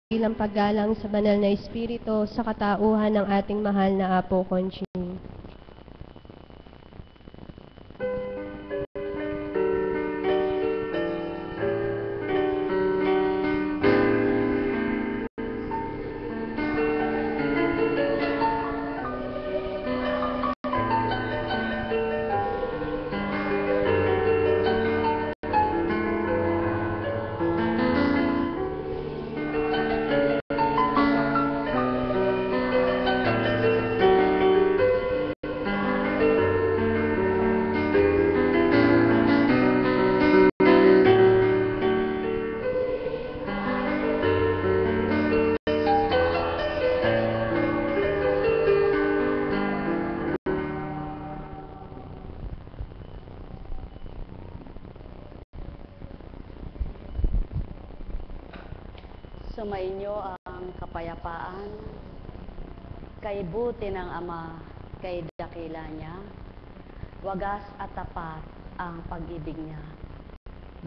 bilang paggalang sa banal na espiritu sa katauhan ng ating mahal na Apo Conching. Sumainyo ang kapayapaan, kay buti ng Ama, kay dakila niya, wagas at tapat ang pag-ibig niya.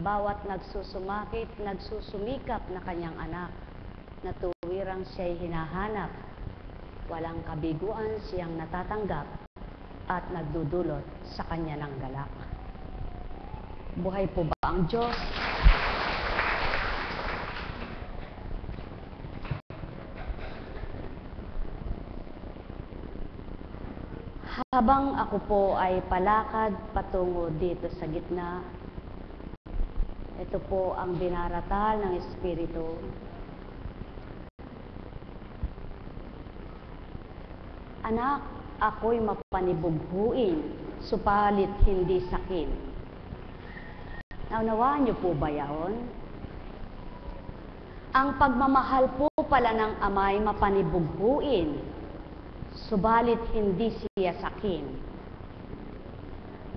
Bawat nagsusumikap na kanyang anak, na tuwirang siya'y hinahanap, walang kabiguan siyang natatanggap at nagdudulot sa kanya ng galak. Buhay po ba ang Diyos? Habang ako po ay palakad patungo dito sa gitna, ito po ang binaratal ng Espiritu. Anak, ako'y mapanibughuin, supalit hindi sakin. Naunawaan niyo po ba yaon? Ang pagmamahal po pala ng Ama'y mapanibughuin, subalit hindi siya sakin.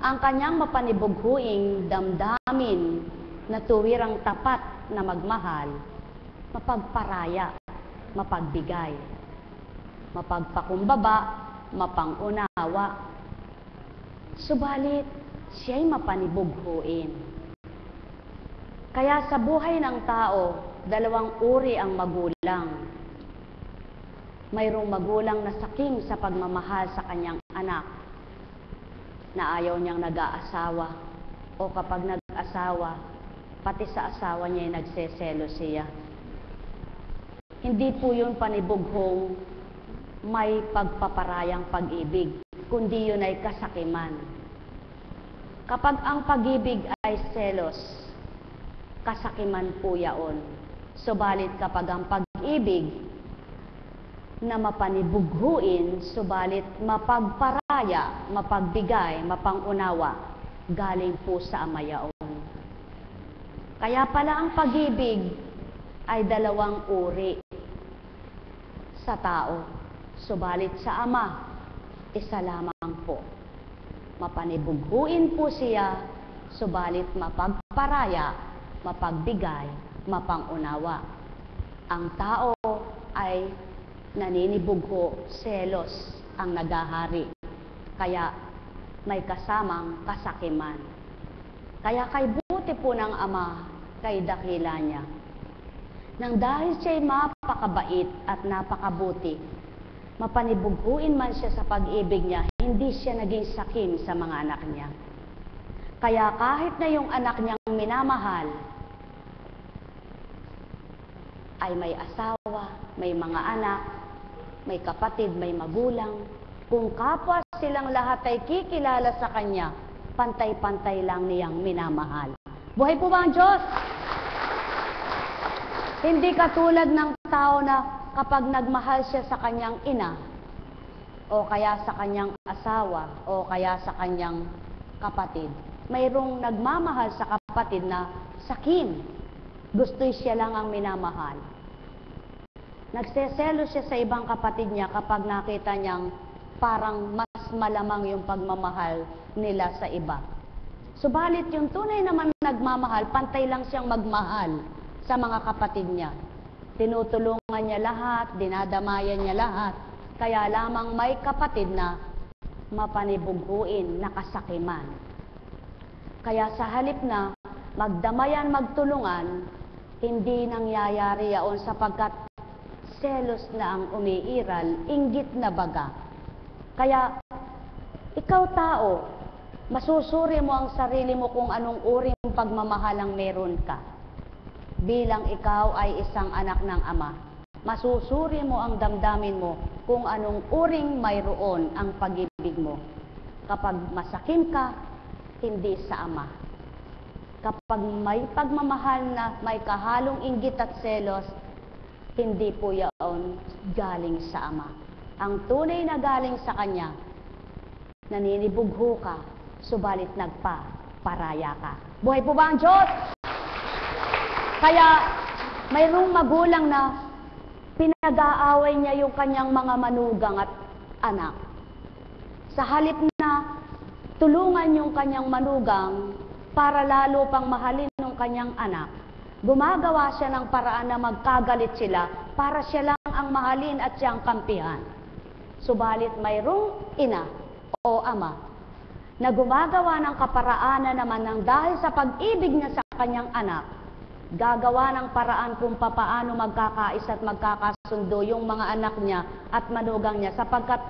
Ang kanyang mapanibughuing damdamin na tuwirang tapat na magmahal, mapagparaya, mapagbigay, mapagpakumbaba, mapangunawa. Subalit, siya'y mapanibughuin. Kaya sa buhay ng tao, dalawang uri ang magulang. Mayroong magulang na sakim sa pagmamahal sa kanyang anak, na ayaw niyang nag-aasawa, o kapag nag-asawa, pati sa asawa niya ay nagseselo siya. Hindi po yun panibughong may pagpaparayang pag-ibig, kundi yun ay kasakiman. Kapag ang pag-ibig ay selos, kasakiman po yaon. Subalit kapag ang pag-ibig na mapanibughuin, subalit mapagparaya, mapagbigay, mapangunawa, galing po sa Ama yaon. Kaya pala ang pag-ibig ay dalawang uri sa tao, subalit sa Ama, isa lamang po. Mapanibughuin po siya, subalit mapagparaya, mapagbigay, mapangunawa. Ang tao ay naninibugho, selos ang nagahari. Kaya may kasamang kasakiman. Kaya kay buti po ng Ama, kay dakila niya, nang dahil siya'y mapakabait at napakabuti, mapanibughuin man siya sa pag-ibig niya, hindi siya naging sakim sa mga anak niya. Kaya kahit na yung anak niyang minamahal ay may asawa, may mga anak, may kapatid, may magulang, kung kapwa silang lahat ay kikilala sa kanya, pantay-pantay lang niyang minamahal. Buhay po ba ang Diyos? Hindi katulad ng tao na kapag nagmahal siya sa kanyang ina, o kaya sa kanyang asawa, o kaya sa kanyang kapatid. Mayroong nagmamahal sa kapatid na sakim. Gusto'y siya lang ang minamahal. Nagseselo siya sa ibang kapatid niya kapag nakita niyang parang mas malamang yung pagmamahal nila sa iba. Subalit yung tunay naman nagmamahal, pantay lang siyang magmahal sa mga kapatid niya. Tinutulungan niya lahat, dinadamayan niya lahat. Kaya lamang may kapatid na mapanibughuin, nakasakiman. Kaya sa halip na magdamayan, magtulungan, hindi nangyayari yaon sapagkat selos na ang umiiral, inggit na baga. Kaya, ikaw tao, masusuri mo ang sarili mo kung anong uring pagmamahal ang meron ka. Bilang ikaw ay isang anak ng Ama, masusuri mo ang damdamin mo kung anong uring mayroon ang pag-ibig mo. Kapag masakim ka, hindi sa Ama. Kapag may pagmamahal na may kahalong inggit at selos, hindi po yaon galing sa Ama. Ang tunay na galing sa Kanya, naninibugho ka, subalit nagpaparaya ka. Buhay po ba ang Diyos? Kaya, mayroong magulang na pinag-aaway niya yung kanyang mga manugang at anak. Sa halip na tulungan yung kanyang manugang para lalo pang mahalin ng kanyang anak, gumagawa siya ng paraan na magkagalit sila para siya lang ang mahalin at siyang kampihan. Subalit mayroong ina o ama na gumagawa ng kaparaanan naman ng dahil sa pag-ibig niya sa kanyang anak, gagawa ng paraan kung papaano magkakaisa at magkakasundo yung mga anak niya at manugang niya sapagkat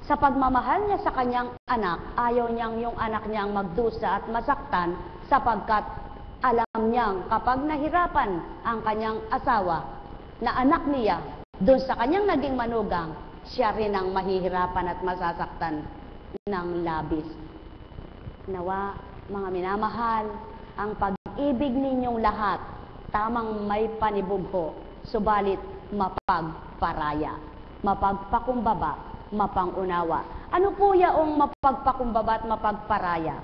sa pagmamahal niya sa kanyang anak, ayaw niyang yung anak niyang magdusa at masaktan sapagkat alam niyang kapag nahirapan ang kanyang asawa na anak niya doon sa kanyang naging manugang, siya rin ang mahihirapan at masasaktan ng labis. Nawa, mga minamahal, ang pag-ibig ninyong lahat, tamang may panibugho, subalit mapagparaya, mapagpakumbaba, mapangunawa. Ano po yaong mapagpakumbaba at mapagparaya?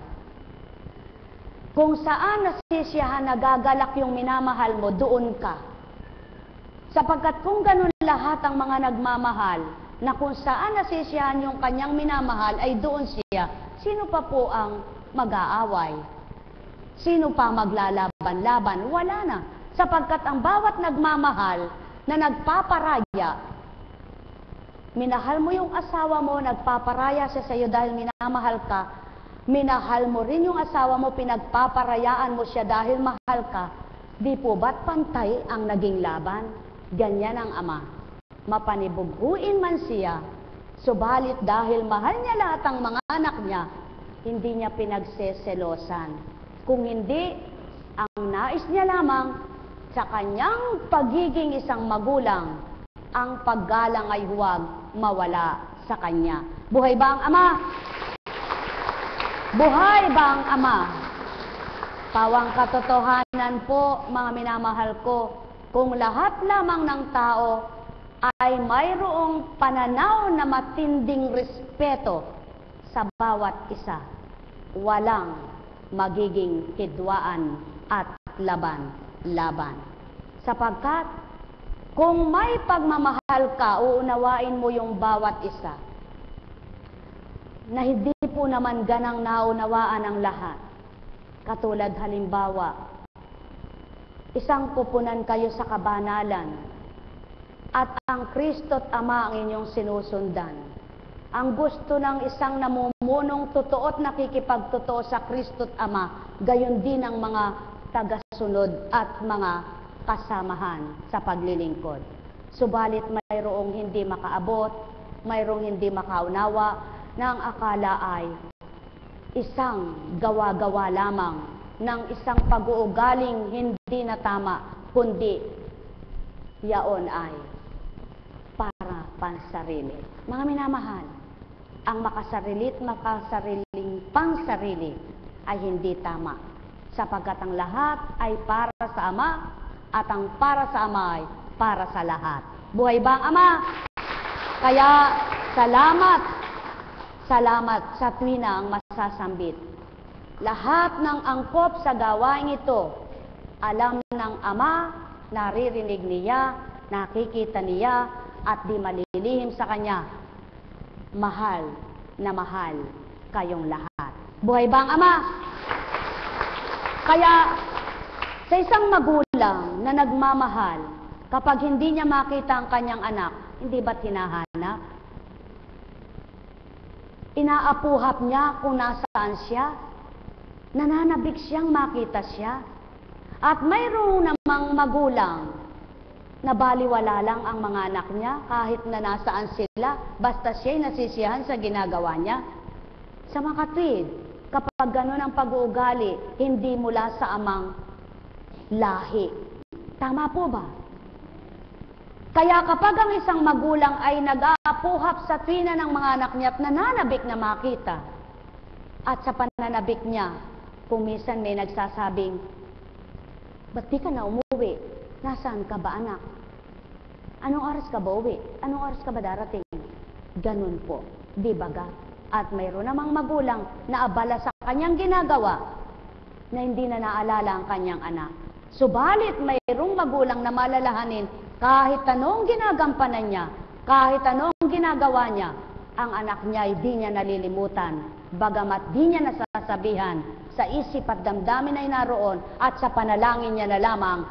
Kung saan nasisiyahan nagagalak yung minamahal mo, doon ka. Sapagkat kung ganun lahat ang mga nagmamahal, na kung saan nasisiyahan yung kanyang minamahal ay doon siya, sino pa po ang mag-aaway? Sino pa maglalaban-laban? Wala na. Sapagkat ang bawat nagmamahal na nagpaparaya, minahal mo yung asawa mo, nagpaparaya siya sa iyo dahil minamahal ka, minahal mo rin yung asawa mo, pinagpaparayaan mo siya dahil mahal ka, di po ba't pantay ang naging laban? Ganyan ang Ama. Mapanibughuin man siya, subalit dahil mahal niya lahat ang mga anak niya, hindi niya pinagseselosan. Kung hindi, ang nais niya lamang sa kanyang pagiging isang magulang, ang paggalang ay huwag mawala sa kanya. Buhay ba ang Ama? Buhay ba ang Ama? Pawang katotohanan po, mga minamahal ko, kung lahat lamang ng tao ay mayroong pananaw na matinding respeto sa bawat isa, walang magiging hidwaan at laban-laban. Sapagkat kung may pagmamahal ka, uunawain mo yung bawat isa, na hindi po naman ganang naunawaan ang lahat. Katulad halimbawa, isang pupunan kayo sa kabanalan, at ang Kristo't Ama ang inyong sinusundan. Ang gusto ng isang namumunong totoo at nakikipagtotoo sa Kristo't Ama, gayon din ang mga tagasunod at mga kasamahan sa paglilingkod. Subalit mayroong hindi makaabot, mayroong hindi makaunawa, na ang akala ay isang gawa-gawa lamang ng isang pag-uugaling hindi na tama, kundi yaon ay para pansarili. Mga minamahal, ang makasariling pansarili ay hindi tama, sapagkat ang lahat ay para sa Ama at ang para sa Ama ay para sa lahat. Buhay ba ang Ama? Kaya salamat sa tuwina ang masasambit. Lahat ng angkop sa gawain ito, alam ng Ama, naririnig niya, nakikita niya, at di malilihim sa Kanya. Mahal na mahal kayong lahat. Buhay ba ang Ama? Kaya, sa isang magulang na nagmamahal, kapag hindi niya makita ang kanyang anak, hindi ba't hinahanap? Inaapuhap niya kung nasaan siya. Nananabik siyang makita siya. At mayroong namang magulang Nabaliwala lang ang mga anak niya kahit na nasaan sila, basta siya'y nasisiyahan sa ginagawa niya. Sa mga kapatid, kapag gano'n ang pag-uugali, hindi mula sa amang lahi. Tama po ba? Kaya kapag ang isang magulang ay nag-aapuhap sa tuwina ng mga anak niya at nananabik na makita, at sa pananabik niya, kung minsan may nagsasabing, ba't di ka na umuwi? Nasaan ka ba, anak? Anong oras ka ba uwi? Anong oras ka ba darating? Ganun po, di ba ga? At mayroon namang magulang na abala sa kanyang ginagawa na hindi na naalala ang kanyang anak. Subalit mayroong magulang na malalahanin kahit anong ginagampanan niya, kahit anong ginagawa niya, ang anak niya ay di niya nalilimutan, bagamat di niya nasasabihan, sa isip at damdamin ay naroon at sa panalangin niya na lamang,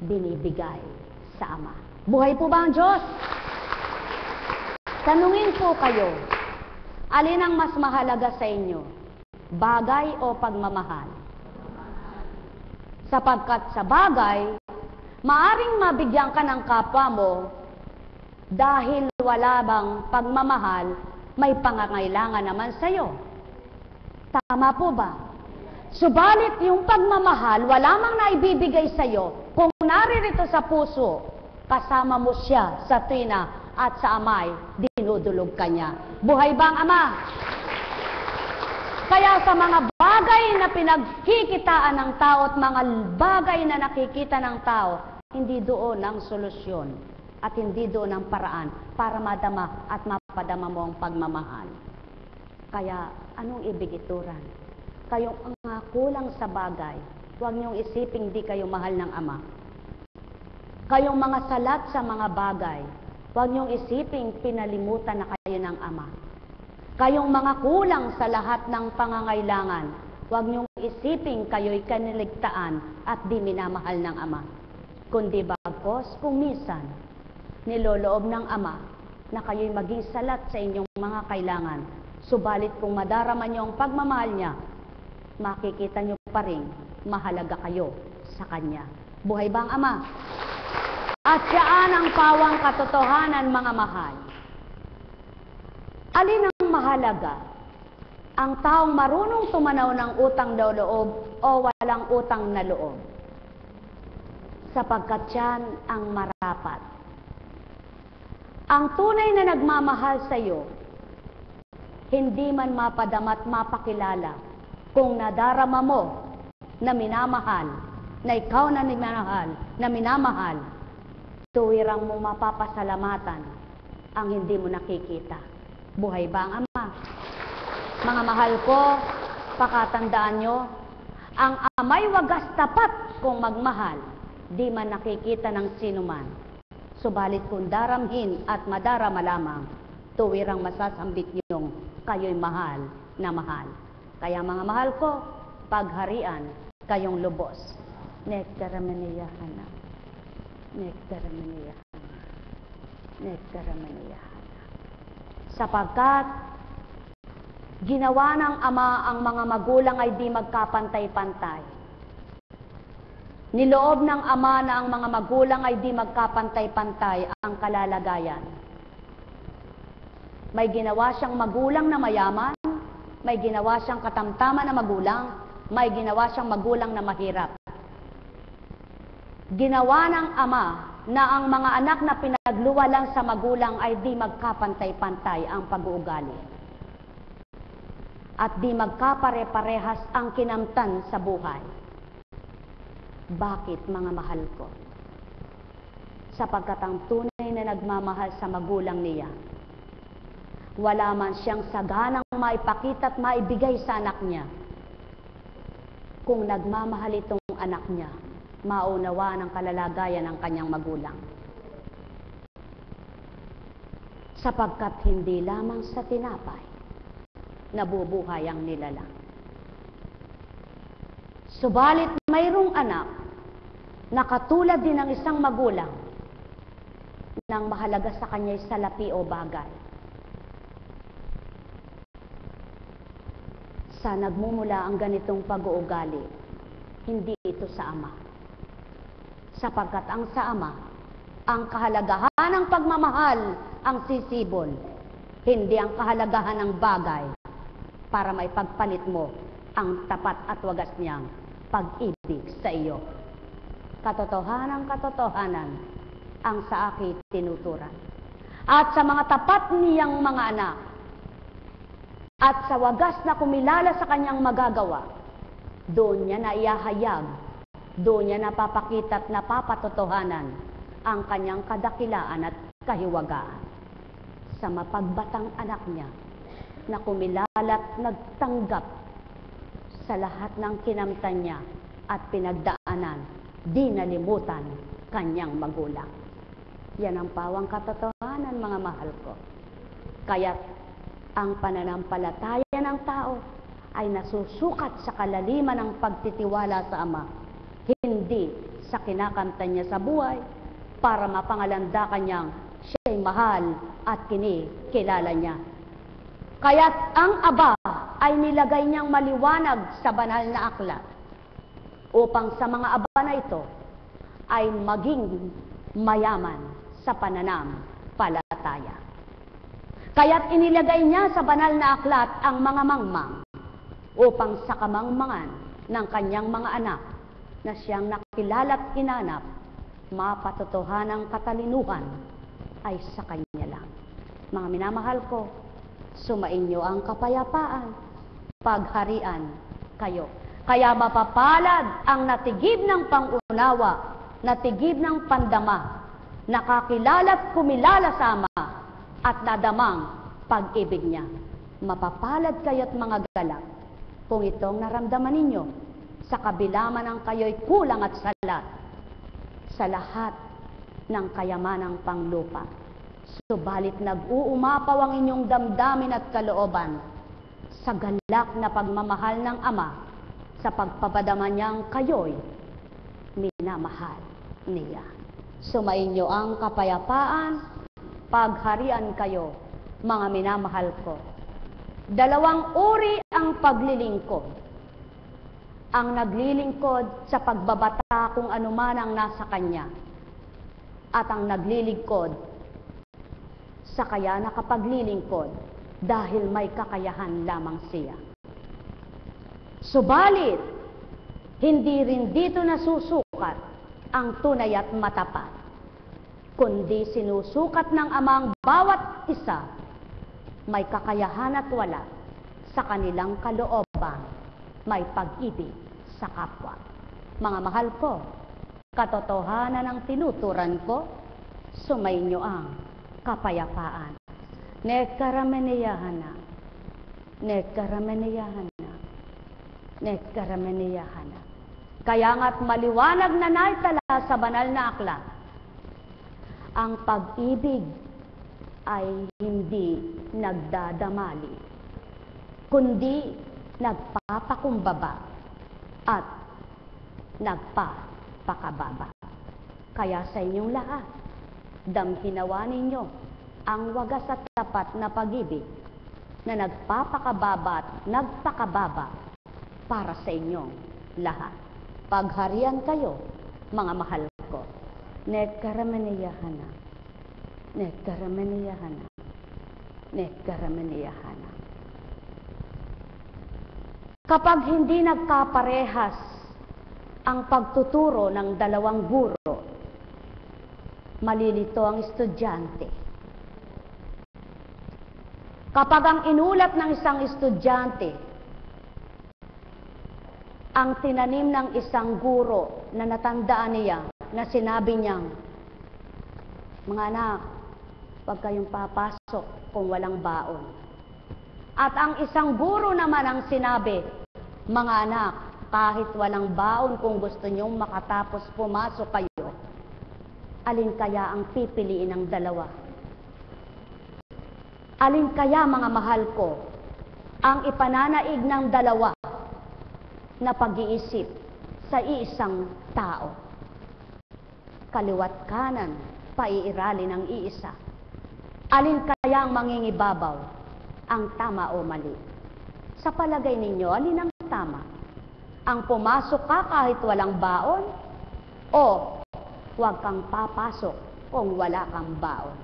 binibigay sa Ama. Buhay po ba ang Diyos? Tanungin po kayo, alin ang mas mahalaga sa inyo? Bagay o pagmamahal? Sapagkat sa bagay, maaring mabigyan ka ng kapwa mo dahil wala bang pagmamahal, may pangangailangan naman sa iyo. Tama po ba? Subalit yung pagmamahal, wala mang naibibigay sa iyo kung naririto sa puso, kasama mo siya sa tuwina at sa amay, dinudulog ka niya. Buhay ba ang Ama? Kaya sa mga bagay na pinagkikitaan ng tao at mga bagay na nakikita ng tao, hindi doon ang solusyon at hindi doon ang paraan para madama at mapadama mo ang pagmamahal. Kaya anong ibigituran? Kayong mga kulang sa bagay, huwag niyong isiping di kayo mahal ng Ama. Kayong mga salat sa mga bagay, huwag niyong isiping pinalimutan na kayo ng Ama. Kayong mga kulang sa lahat ng pangangailangan, huwag niyong isiping kayo'y kaniligtaan at di minamahal ng Ama. Kundi bagkos kung minsan, niloloob ng Ama na kayo'y maging salat sa inyong mga kailangan. Subalit kung madarama niyo ang pagmamahal niya, makikita niyo pa rin mahalaga kayo sa Kanya. Buhay ba ang Ama? At siyaan ang pawang katotohanan, mga mahal. Alin ang mahalaga? Ang taong marunong tumanaw ng utang na loob o walang utang na loob? Sapagkat yan ang marapat. Ang tunay na nagmamahal sa iyo, hindi man mapadamat mapakilala kung nadarama mo na minamahal, na ikaw na minamahal, tuwirang mo mapapasalamatan ang hindi mo nakikita. Buhay ba ang Ama? Mga mahal ko, pakatandaan nyo, ang Ama'y wagas tapat kung magmahal, di man nakikita ng sinuman. Subalit kung daramhin at madarama lamang, tuwirang masasambit niyong kayo'y mahal na mahal. Kaya mga mahal ko, pagharian kayong lubos. Nektaramaniyahan. Nektaramaniyahan. Nektaramaniyahan. Sapagkat ginawa ng Ama ang mga magulang ay di magkapantay-pantay. Niloob ng Ama na ang mga magulang ay di magkapantay-pantay ang kalalagayan. May ginawa siyang magulang na mayaman, may ginawa siyang katamtaman na magulang, may ginawa siyang magulang na mahirap. Ginawa ng Ama na ang mga anak na pinagluwa lang sa magulang ay di magkapantay-pantay ang pag-uugali. At di magkapare-parehas ang kinamtan sa buhay. Bakit, mga mahal ko? Sapagkat ang tunay na nagmamahal sa magulang niya, wala man siyang saganang maipakita at maibigay sa anak niya. Kung nagmamahal itong anak niya, maunawa ng kalalagayan ng kanyang magulang. Sapagkat hindi lamang sa tinapay nabubuhay ang nilalang. Subalit mayroong anak na katulad din ng isang magulang nang mahalaga sa kanya'y salapi o bagay. Sa nagmumula ang ganitong pag-uugali, hindi ito sa Ama. Sapagkat ang sa Ama, ang kahalagahan ng pagmamahal ang sisibol, hindi ang kahalagahan ng bagay para may pagpalit mo ang tapat at wagas niyang pag-ibig sa iyo. Katotohanan ang sa akin tinuturan. At sa mga tapat niyang mga anak, at sa wagas na kumilala sa kanyang magagawa, doon niya na iahayag, doon niya napapakita at napapatotohanan ang kanyang kadakilaan at kahiwagaan. Sa mapagbatang anak niya, na kumilala at nagtanggap sa lahat ng kinamtan niya at pinagdaanan, di nalimutan kanyang magulang. Yan ang pawang katotohanan, mga mahal ko. Kaya't ang pananampalataya ng tao ay nasusukat sa kalaliman ng pagtitiwala sa Ama, hindi sa kinakanta niya sa buhay para mapangalanda kanyang siya'y mahal at kinikilala niya. Kaya't ang Aba ay nilagay niyang maliwanag sa banal na aklat upang sa mga aba na ito ay maging mayaman sa pananampalataya. Kaya't inilagay niya sa banal na aklat ang mga mangmang upang sa kamangmangan ng kanyang mga anak na siyang nakilala at hinanap, mapatotohanang katalinuhan ay sa kanya lang. Mga minamahal ko, sumainyo ang kapayapaan, pagharian kayo. Kaya mapapalad ang natigib ng pangunawa, natigib ng pandama, nakakilala at kumilala sa Ama, at nadamang pag-ibig niya. Mapapalad kayo't mga galak kung itong naramdaman ninyo sa kabila man ang kayo'y kulang at salat sa lahat ng kayamanang panglupa. Subalit nag-uumapaw ang inyong damdamin at kalooban sa galak na pagmamahal ng Ama sa pagpapadama niyang kayo'y minamahal niya. Sumainyo ang kapayapaan, pagharian kayo, mga minamahal ko. Dalawang uri ang paglilingkod. Ang naglilingkod sa pagbabata kung anuman ang nasa kanya, at ang naglilingkod sa kaya nakapaglilingkod dahil may kakayahan lamang siya. Subalit, hindi rin dito nasusukat ang tunay at matapat, kundi sinusukat ng Ama ang bawat isa may kakayahan at wala sa kanilang kalooban, may pag-ibig sa kapwa. Mga mahal ko, katotohanan ang tinuturan ko, sumainyo ang kapayapaan. Nekarameniyahan na. Kaya nga't maliwanag na naitala sa banal na aklat, ang pag-ibig ay hindi nagdadamali, kundi nagpapakumbaba at nagpapakababa. Kaya sa inyong lahat, damhinawa ninyo ang wagas at tapat na pag-ibig na nagpapakababa at nagpakababa para sa inyong lahat. Pagharian kayo, mga mahal ko. Nekarameniyahan na. Kapag hindi nagkaparehas ang pagtuturo ng dalawang guro, malilito ang estudyante. Kapag ang inulat ng isang estudyante ang tinanim ng isang guro na natandaan niya, na sinabi niyang, mga anak, huwag kayong papasok kung walang baon. At ang isang guro naman ang sinabi, mga anak, kahit walang baon, kung gusto niyong makatapos pumasok kayo, alin kaya ang pipiliin ng dalawa? Alin kaya, mga mahal ko, ang ipananaig ng dalawa na pag-iisip sa iisang tao? Kaliwat kanan, paiirali ng iisa. Alin kaya ang mangingibabaw, ang tama o mali? Sa palagay ninyo, alin ang tama? ang pumasok ka kahit walang baon, o huwag kang papasok kung wala kang baon.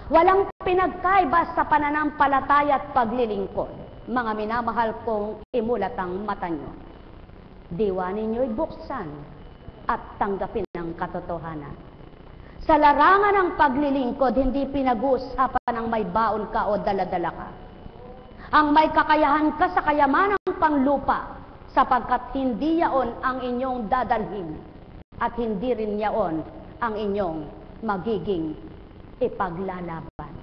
Walang pinagkaiba sa pananampalataya at paglilingkod. Mga minamahal kong imulat ang mata nyo. Diwa ninyo'y buksan at tanggapin ang katotohanan. Sa larangan ng paglilingkod, hindi pinag-uusapan ng may baon ka o daladala ka. Ang may kakayahan ka sa kayamanang panglupa, sapagkat hindi yaon ang inyong dadalhin at hindi rin yaon ang inyong magiging ipaglalaban.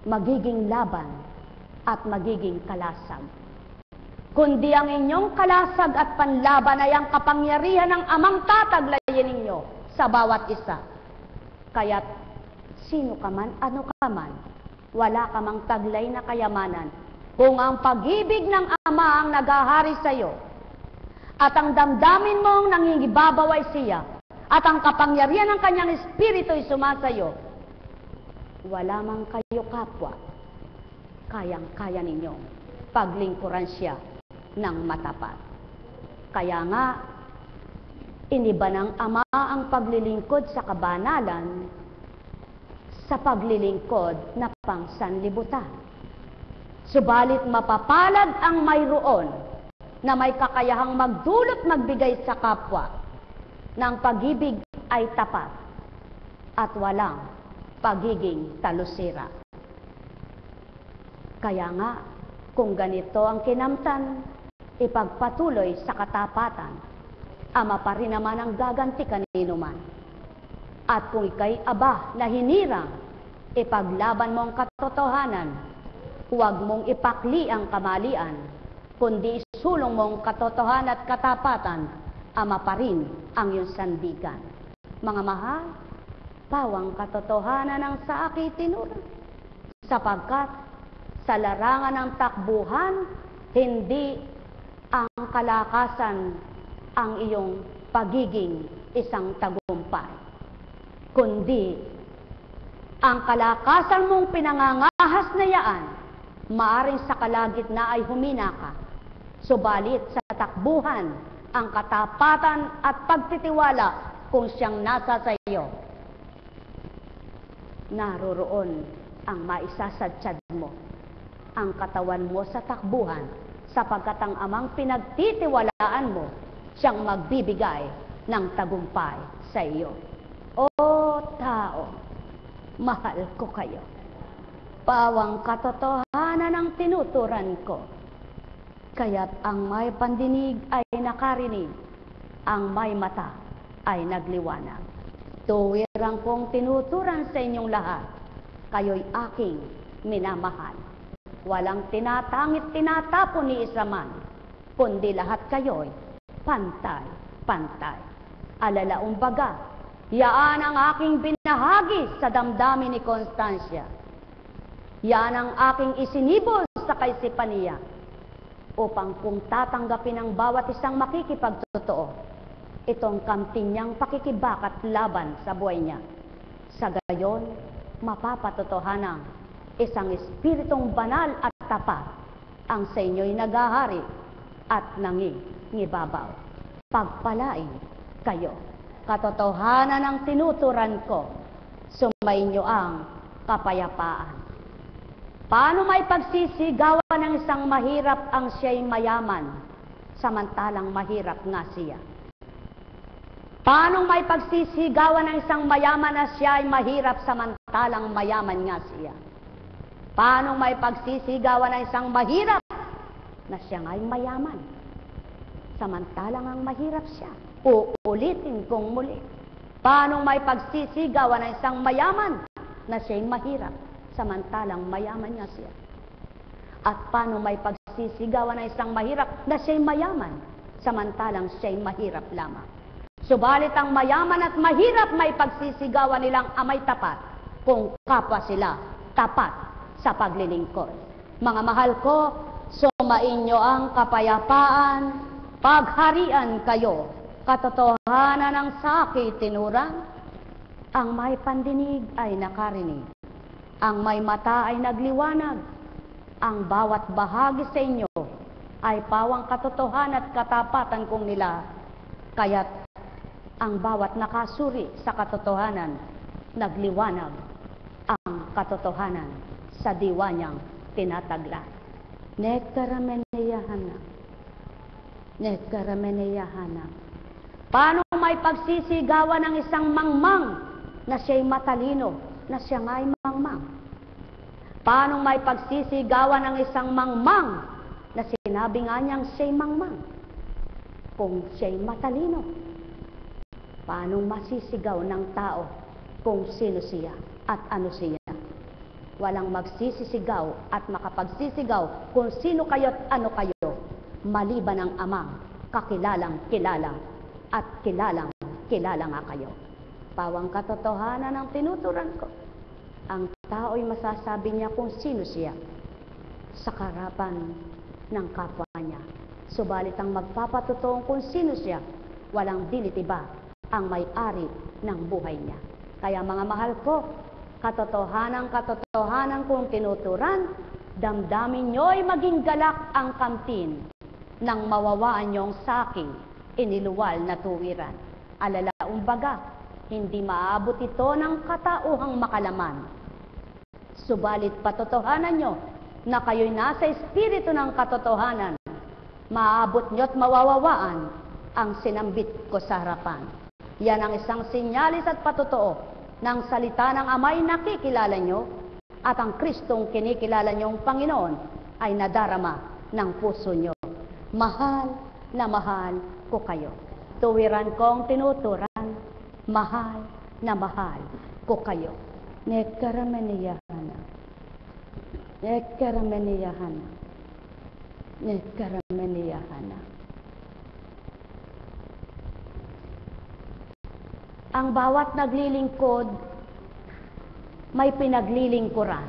Magiging laban at magiging kalasag. Kundi ang inyong kalasag at panlaban ay ang kapangyarihan ng Amang tataglayin ninyo sa bawat isa. Kaya't sino ka man, ano ka man, wala ka mang taglay na kayamanan kung ang pag-ibig ng Ama ang naghahari sa iyo at ang damdamin mong nangingibabaw ay siya at ang kapangyarihan ng kanyang espiritu ay sumasayo. Wala mang kayo kapwa, kayang-kaya ninyong paglingkuran siya ng matapat. Kaya nga, iniba ng Ama ang paglilingkod sa kabanalan sa paglilingkod na pangsanlibutan. Subalit mapapalad ang mayroon na may kakayahang magdulot magbigay sa kapwa ng pag-ibig ay tapat at walang pagiging talusira. Kaya nga, kung ganito ang kinamtan, ipagpatuloy sa katapatan, Ama pa rin naman ang gaganti kanino man. At kung ika'y aba na hinirang, ipaglaban mo ang katotohanan, huwag mong ipakli ang kamalian, kundi isulong mong katotohanan at katapatan, Ama pa rin ang iyong sandigan. Mga mahal, pawang katotohanan ang sa akin tinuro, sapagkat sa larangan ng takbuhan, hindi ang kalakasan ang iyong pagiging isang tagumpay, kundi ang kalakasan mong pinangangahas na yaan, maaring sa kalagitnaan ay humina ka. Subalit sa takbuhan, ang katapatan at pagtitiwala kung siyang nasa sa iyo, naroroon ang maisasadyad mo, ang katawan mo sa takbuhan, sapagkat ang Amang pinagtitiwalaan mo, siyang magbibigay ng tagumpay sa iyo. O tao, mahal ko kayo. Pawang katotohanan ang tinuturan ko. Kaya't ang may pandinig ay nakarinig, ang may mata ay nagliwanag. Tuwirang kong tinuturan sa inyong lahat, kayo'y aking minamahal. Walang tinatangit tinatapon ni isa man, kundi lahat kayo'y pantay-pantay. Alalaong baga, yaan ang aking binahagi sa damdamin ni Constancia. Yan ang aking isinibol sa kaisipan niya, upang kung tatanggapin ang bawat isang makikipagtotoo, itong kamting niyang pakikibakat laban sa buhay niya. Sa gayon, mapapatotohanang isang espiritong banal at tapat ang sa inyo'y naghahari at nangingibabaw. Pagpalain kayo. Katotohanan ang tinuturan ko, sumainyo ang kapayapaan. Paano may pagsisigawan ng isang mahirap ang siya'y mayaman, samantalang mahirap nga siya? Paano may pagsisigawan ng isang mayaman na siya'y mahirap, samantalang mayaman nga siya? Paano may pagsisigawan ng isang mahirap na siya nga'y mayaman, samantalang ang mahirap siya? Uulitin kong muli. Paano may pagsisigawan ng isang mayaman na siya'y mahirap, samantalang mayaman nga siya? At paano may pagsisigawan ng isang mahirap na siya'y mayaman, samantalang siya'y mahirap lamang? Subalit ang mayaman at mahirap may pagsisigawan nilang amay tapat, kung kapwa sila tapat sa paglilingkod. Mga mahal ko, sumainyo ang kapayapaan, pagharian kayo. Katotohanan ng saki tinuran, ang may pandinig ay nakarinig, ang may mata ay nagliwanag, ang bawat bahagi sa inyo ay pawang katotohanan at katapatan kong nila, kaya't ang bawat nakasuri sa katotohanan, nagliwanag ang katotohanan sa diwa niyang tinataglan. Nekkarameneyahana. Nekkarameneyahana. Paano may pagsisigawan ng isang mangmang na siya'y matalino, na siya nga'y mangmang? Paano may pagsisigawan ng isang mangmang na sinabi nga niyang siya'y mangmang? Kung siya'y matalino, paano masisigaw ng tao kung sino siya at ano siya? Walang magsisisigaw at makapagsisigaw kung sino kayo at ano kayo, maliban ang Amang kakilalang kilala at kilalang kilala nga kayo. Pawang katotohanan ang tinuturan ko. Ang tao'y masasabi niya kung sino siya sa harapan ng kapwa niya. Subalit ang magpapatotoong kung sino siya, walang dilit iba ang may-ari ng buhay niya. Kaya mga mahal ko, katotohanan kong tinuturan, damdamin nyo'y maging galak ang kamtin ng mawawaan nyong sa aking iniluwal na tuwiran. Alalaong baga, hindi maabot ito ng katauhang makalaman. Subalit patotohanan nyo na kayo'y nasa espiritu ng katotohanan, maabot nyo't mawawawaan ang sinambit ko sa harapan. Yan ang isang sinyalis at patotoo ng salita ng Ama'y nakikilala nyo at ang Kristong kinikilala nyong Panginoon ay nadarama ng puso nyo. Mahal na mahal ko kayo. Tuwiran kong tinuturan, mahal na mahal ko kayo. Nekkarameneyahana. Nekkarameneyahana. Nekkarameneyahana. Ang bawat naglilingkod, may pinaglilingkuran.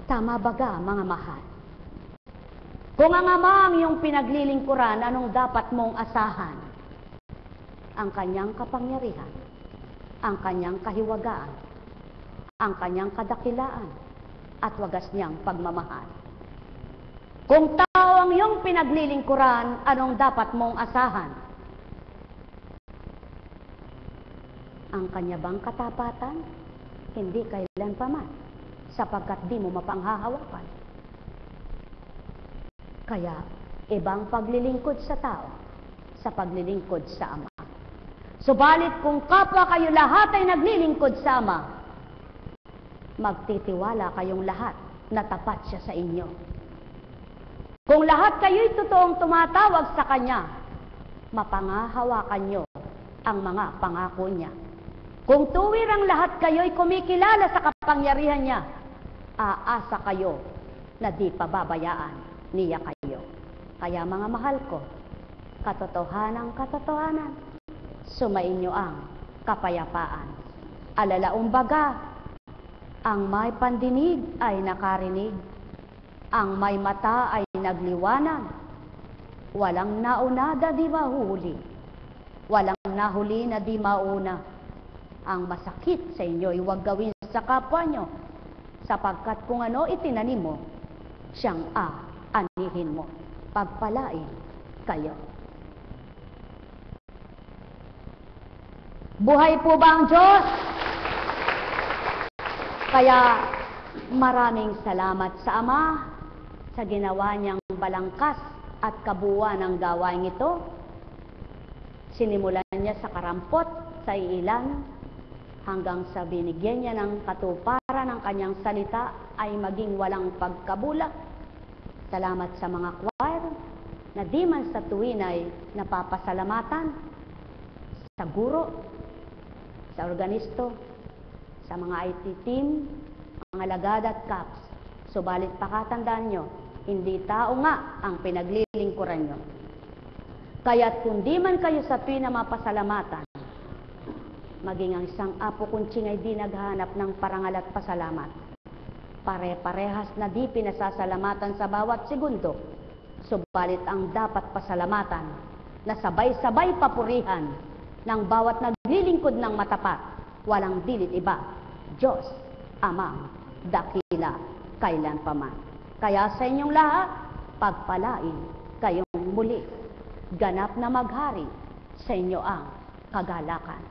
Tama baga, mga mahal? Kung ang Ama ang iyong pinaglilingkuran, anong dapat mong asahan? Ang kanyang kapangyarihan, ang kanyang kahiwagaan, ang kanyang kadakilaan, at wagas niyang pagmamahal. Kung tao ang iyong pinaglilingkuran, anong dapat mong asahan? Ang kanya bang katapatan? Hindi kailan pa man, sapagkat di mo mapanghahawakan. Kaya, ibang paglilingkod sa tao sa paglilingkod sa Ama. Subalit kung kapwa kayo lahat ay naglilingkod sa Ama, magtitiwala kayong lahat na tapat siya sa inyo. Kung lahat kayo'y totoong tumatawag sa Kanya, mapangahawakan nyo ang mga pangako niya. Kung tuwir ang lahat kayo'y kumikilala sa kapangyarihan niya, aasa kayo na di pababayaan niya kayo. Kaya mga mahal ko, katotohanan, sumainyo ang kapayapaan. Alalaong baga, ang may pandinig ay nakarinig, ang may mata ay nagliwanag, walang nauna na di mahuhuli, walang nahuli na di mauna. Ang masakit sa inyo ay huwag gawin sa kapwa nyo, sapagkat kung ano itinanim mo, siyang anihin mo. Pagpalain kayo. Buhay po ba ang Diyos? Kaya maraming salamat sa Ama sa ginawa niyang balangkas at kabuuan ng gawain ito. Sinimulan niya sa karampot, sa iilan, hanggang sa binigyan niya ng katuparan ng kanyang salita ay maging walang pagkabula. Salamat sa mga choir na di man sa tuwin ay napapasalamatan, sa guro, sa organisto, sa mga IT team, mga lagad at caps. Subalit pakatandaan nyo, hindi tao nga ang pinaglilingkuran nyo. Kaya't kung di man kayo sa tuwin na mapasalamatan, maging ang isang apo kunching ay di naghanap ng parangal at pasalamat. Pare-parehas na di pinasasalamatan sa bawat segundo. Subalit ang dapat pasalamatan na sabay-sabay papurihan ng bawat naglilingkod ng matapat, walang dilit iba, Diyos, Amang, dakila, kailan paman. Kaya sa inyong lahat, pagpalain kayong muli. Ganap na maghari sa inyo ang kagalakan.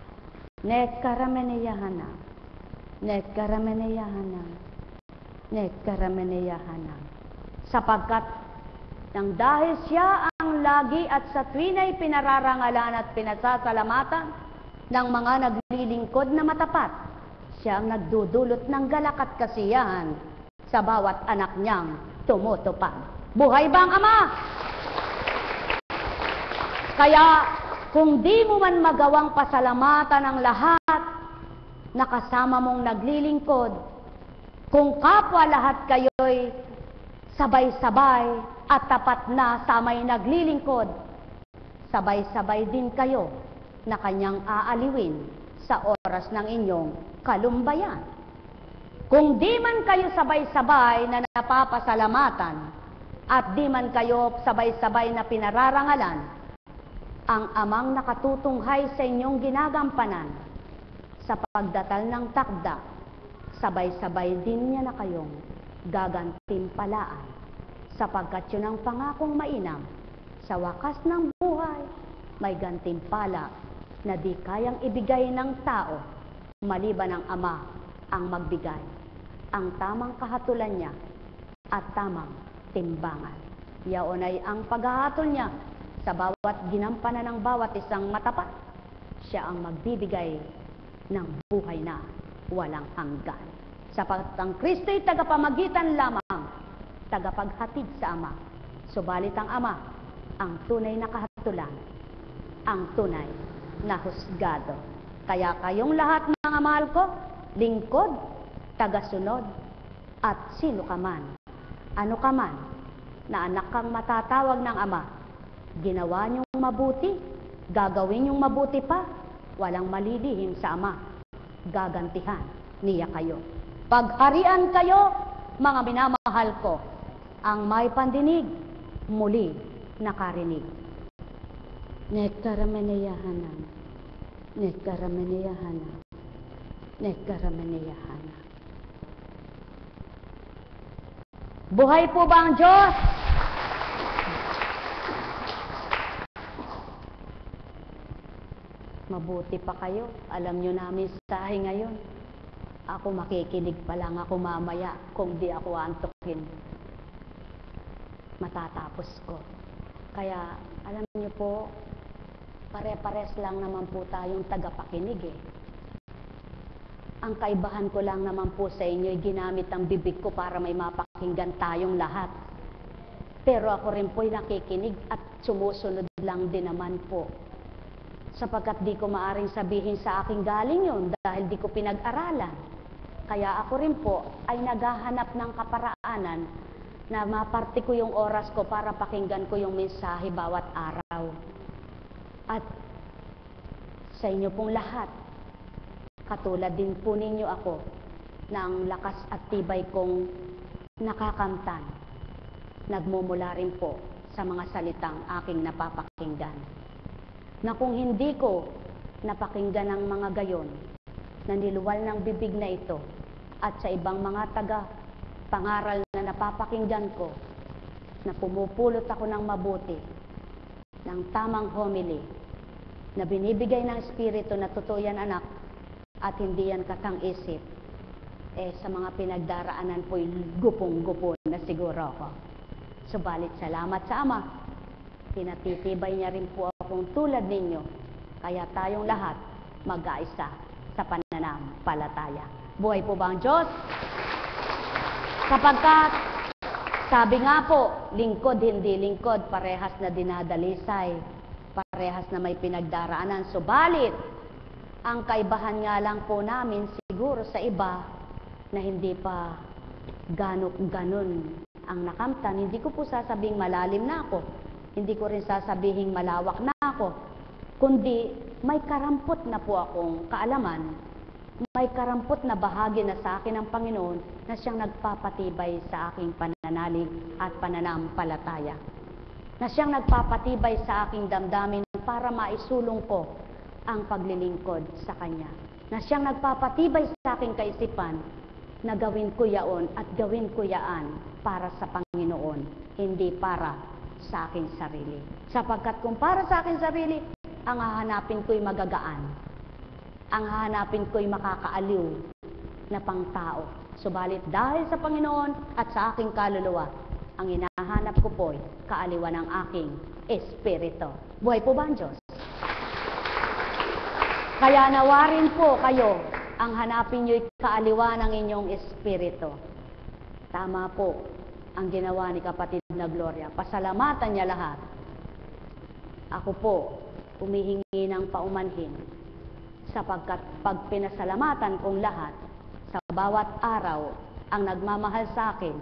Nekkarameneyahanam, nekkarameneyahanam, nekkarameneyahanam. Sapagkat nang dahil siya ang lagi at sa tuwina'y pinararangalan at pinasasalamatan ng mga naglilingkod na matapat, siya ang nagdudulot ng galak at kasiyahan sa bawat anak niyang tumutupad. Buhay ba ang Ama? Kaya kung di mo man magawang pasalamatan ang lahat na kasama mong naglilingkod, kung kapwa lahat kayo'y sabay-sabay at tapat na sa may naglilingkod, sabay-sabay din kayo na kanyang aaliwin sa oras ng inyong kalumbayan. Kung di man kayo sabay-sabay na napapasalamatan at di man kayo sabay-sabay na pinararangalan, ang amang nakatutunghay sa inyong ginagampanan sa pagdatal ng takda, sabay-sabay din niya na kayong gagantimpalaan, sapagkat yun ang pangakong mainam. Sa wakas ng buhay, may gantimpala na di kayang ibigay ng tao, maliban ang Ama ang magbigay, ang tamang kahatulan niya at tamang timbangan. Yaon ay ang paghahatol niya sa bawat ginampanan ng bawat isang matapat. Siya ang magbibigay ng buhay na walang hanggan. Sapagkat ang Kristo'y tagapamagitan lamang, tagapaghatid sa Ama. Subalit ang Ama, ang tunay na kahatulan, ang tunay na husgado. Kaya kayong lahat, mga mahal ko, lingkod, tagasunod, at sino ka man, ano ka man, na anak kang matatawag ng Ama, ginawa niyong mabuti, gagawin niyong mabuti pa, walang malilihim sa Ama, gagantihan niya kayo. Pagharian kayo, mga minamahal ko, ang may pandinig, muli nakarinig. Nekkarameneyahanam, nekkarameneyahanam, nekkarameneyahanam. Buhay po ba ang Diyos? Mabuti pa kayo. Alam nyo namin sahi ngayon. Ako makikinig pa lang ako mamaya kung di ako antukin. Matatapos ko. Kaya alam nyo po, pare-pares lang naman po tayong tagapakinig eh. Ang kaibahan ko lang naman po sa inyo ay ginamit ang bibig ko para may mapakinggan tayong lahat. Pero ako rin po'y nakikinig at sumusunod lang din naman po. Sapagkat di ko maaring sabihin sa aking galing yon dahil di ko pinag-aralan. Kaya ako rin po ay naghahanap ng kaparaanan na maparte ko yung oras ko para pakinggan ko yung mensahe bawat araw. At sa inyo pong lahat, katulad din po ninyo ako na ang lakas at tibay kong nakakamtan, nagmumula rin po sa mga salitang aking napapakinggan. Na kung hindi ko napakinggan ang mga gayon, na niluwal ng bibig na ito, at sa ibang mga taga-pangaral na napapakinggan ko, na pumupulot ako ng mabuti, ng tamang homily, na binibigay ng Espiritu na totoo yan anak, at hindi yan katang-isip, sa mga pinagdaraanan po'y gupong-gupo na siguro ako. Subalit salamat sa Ama, pinatitibay niya rin po akong tulad ninyo, kaya tayong lahat mag-aisa sa pananampalataya. Buhay po ba ang Diyos? Sapagkat, sabi nga po, lingkod, hindi lingkod, parehas na dinadalisay, parehas na may pinagdaraanan. Subalit, ang kaibahan nga lang po namin siguro sa iba na hindi pa ganon ang nakamtan. Hindi ko po sasabing malalim na ako. Hindi ko rin sasabing malawak na ako. Kundi may karampot na po akong kaalaman. May karampot na bahagi na sa akin ng Panginoon na siyang nagpapatibay sa aking pananalig at pananampalataya. Na siyang nagpapatibay sa aking damdamin para maisulong ko ang paglilingkod sa Kanya. Na siyang nagpapatibay sa aking kaisipan na gawin ko yaon at gawin ko yaan para sa Panginoon, hindi para sa aking sarili. Sapagkat kung para sa aking sarili, ang hahanapin ko'y magagaan. Ang hahanapin ko'y makakaaliw na pangtao. Subalit dahil sa Panginoon at sa aking kaluluwa, ang hinahanap ko po'y kaaliwan ng aking espiritu. Buhay po ba ang Diyos? Kaya nawarin po kayo, ang hanapin nyo'y kaaliwan ng inyong espiritu. Tama po ang ginawa ni kapatid na Gloria. Pasalamatan niya lahat. Ako po, humihingi ng paumanhin, sapagkat pag pinasalamatan kong lahat, sa bawat araw, ang nagmamahal sa akin,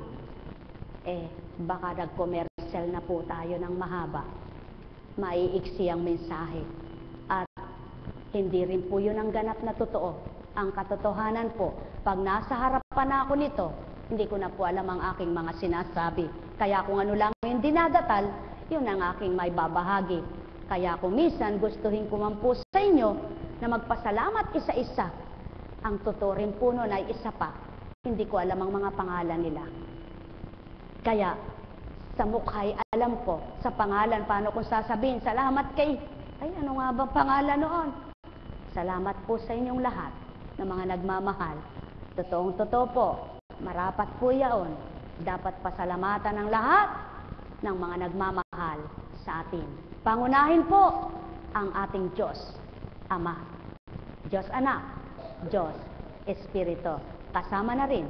baka nag-commercial na po tayo ng mahaba. Maiiksi ang mensahe. At hindi rin po yun ang ganap na totoo. Ang katotohanan po, pag nasa harapan na ako nito, hindi ko na po alam ang aking mga sinasabi. Kaya kung ano lang yung dinadatal, yun ang aking may babahagi. Kaya kung minsan gustuhin ko man po sa inyo na magpasalamat isa-isa, ang totoo rin po nun ay isa pa. Hindi ko alam ang mga pangalan nila. Kaya sa mukhay alam ko, sa pangalan, paano kung sasabihin, salamat kay, ano nga ba pangalan noon? Salamat po sa inyong lahat na mga nagmamahal. Totoong totoo po, marapat po yaon. Dapat pasalamatan ng lahat ng mga nagmamahal sa atin. Pangunahin po ang ating Diyos, Ama, Diyos Anak, Diyos Espiritu. Kasama na rin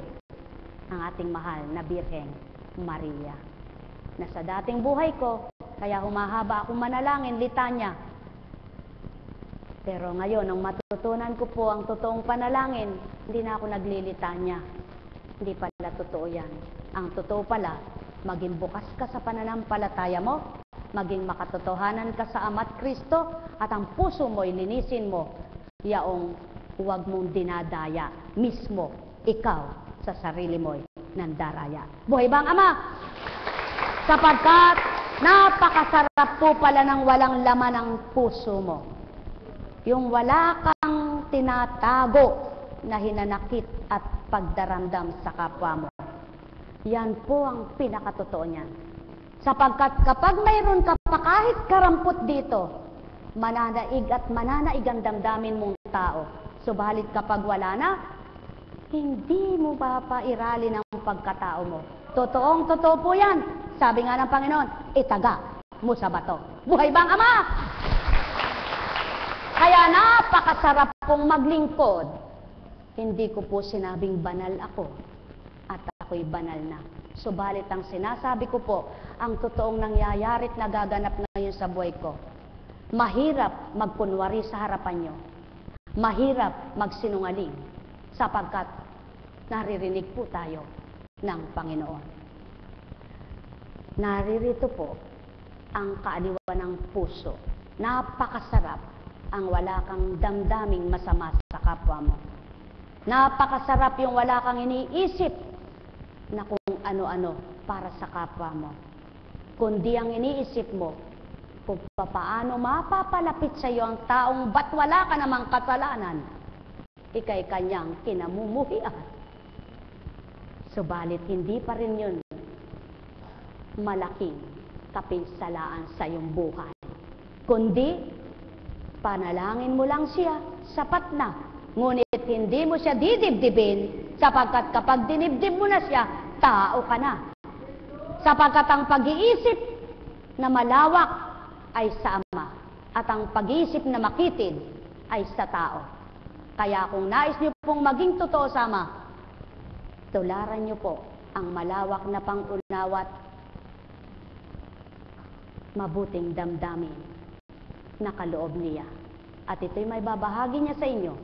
ang ating mahal na Birheng Maria. Na sa dating buhay ko, kaya humahaba akong manalangin, litanya. Pero ngayon, nung matutunan ko po ang totoong panalangin, hindi na ako naglilitanya. Hindi pala totoo yan. Ang totoo pala, maging bukas ka sa pananampalataya mo, maging makatotohanan ka sa Ama't Kristo, at ang puso mo'y linisin mo, yaong huwag mong dinadaya mismo, ikaw sa sarili mo'y nandaraya. Buhay ba ang Ama? Sapagkat napakasarap po pala ng walang laman ang puso mo. Yung wala kang tinatago na hinanakit at pagdaramdam sa kapwa mo. Yan po ang pinakatotoo niyan. Sapagkat kapag mayroon ka pa kahit karampot dito, mananaig at mananaig ang damdamin mong tao. Subalit kapag wala na, hindi mo papairali ng pagkatao mo. Totoong totoo po yan. Sabi nga ng Panginoon, itaga mo sa bato. Buhay bang Ama? Kaya napakasarap pong maglingkod. Hindi ko po sinabing banal ako at ako'y banal na. Subalit ang sinasabi ko po, ang totoong nangyayari at nagaganap ngayon sa buhay ko. Mahirap magkunwari sa harapan nyo. Mahirap magsinungaling sapagkat naririnig po tayo ng Panginoon. Naririto po ang kaaliwan ng puso. Napakasarap ang wala kang damdaming masama sa kapwa mo. Napakasarap yung wala kang iniisip na kung ano-ano para sa kapwa mo. Kundi ang iniisip mo kung paano mapapalapit sa iyo ang taong ba't wala ka namang kasalanan, ika'y kanyang kinamumuhian. Subalit hindi pa rin yun malaking kapinsalaan sa iyong buhay. Kundi, panalangin mo lang siya, sapat na. Ngunit hindi mo siya didibdibin, sapagkat kapag dinibdib mo na siya, tao ka na. Sapagkat ang pag-iisip na malawak ay sa Ama, at ang pag-iisip na makitid ay sa tao. Kaya kung nais niyo pong maging totoo sa Ama, tularan niyo po ang malawak na pang-unawat mabuting damdamin na kaloob niya. At ito'y may babahagi niya sa inyo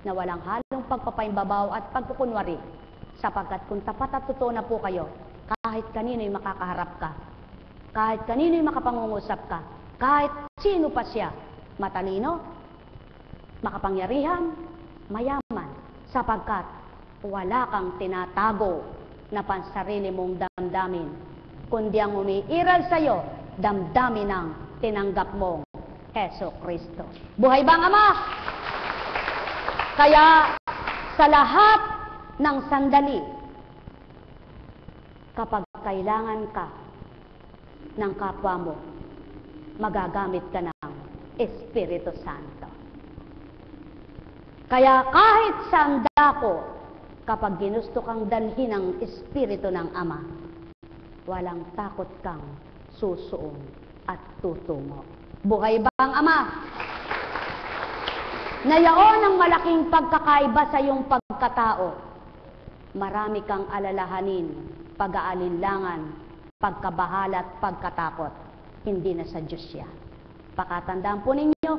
na walang halong pagpapaimbabaw at pagkukunwari, sapagkat kung tapat at totoo na po kayo, kahit kanino'y makakaharap ka, kahit kanino'y makapangungusap ka, kahit sino pa siya, matalino, makapangyarihan, mayaman, sapagkat wala kang tinatago na pansarili mong damdamin, kundi ang umiiral sa iyo, damdamin ng tinanggap mong Heso Kristo. Buhay bang Ama? Kaya sa lahat ng sandali kapag kailangan ka ng kapwa mo, magagamit ka ng Espiritu Santo. Kaya kahit saan dako, kapag ginusto kang dalhin ng Espiritu ng Ama, walang takot kang susuong at tutungo. Buhay ba ang Ama? Nayaon ang malaking pagkakaiba sa iyong pagkatao. Marami kang alalahanin, pag-aalinlangan, pagkabahala at pagkatakot. Hindi na sa Diyos yan. Pakatandaan po ninyo,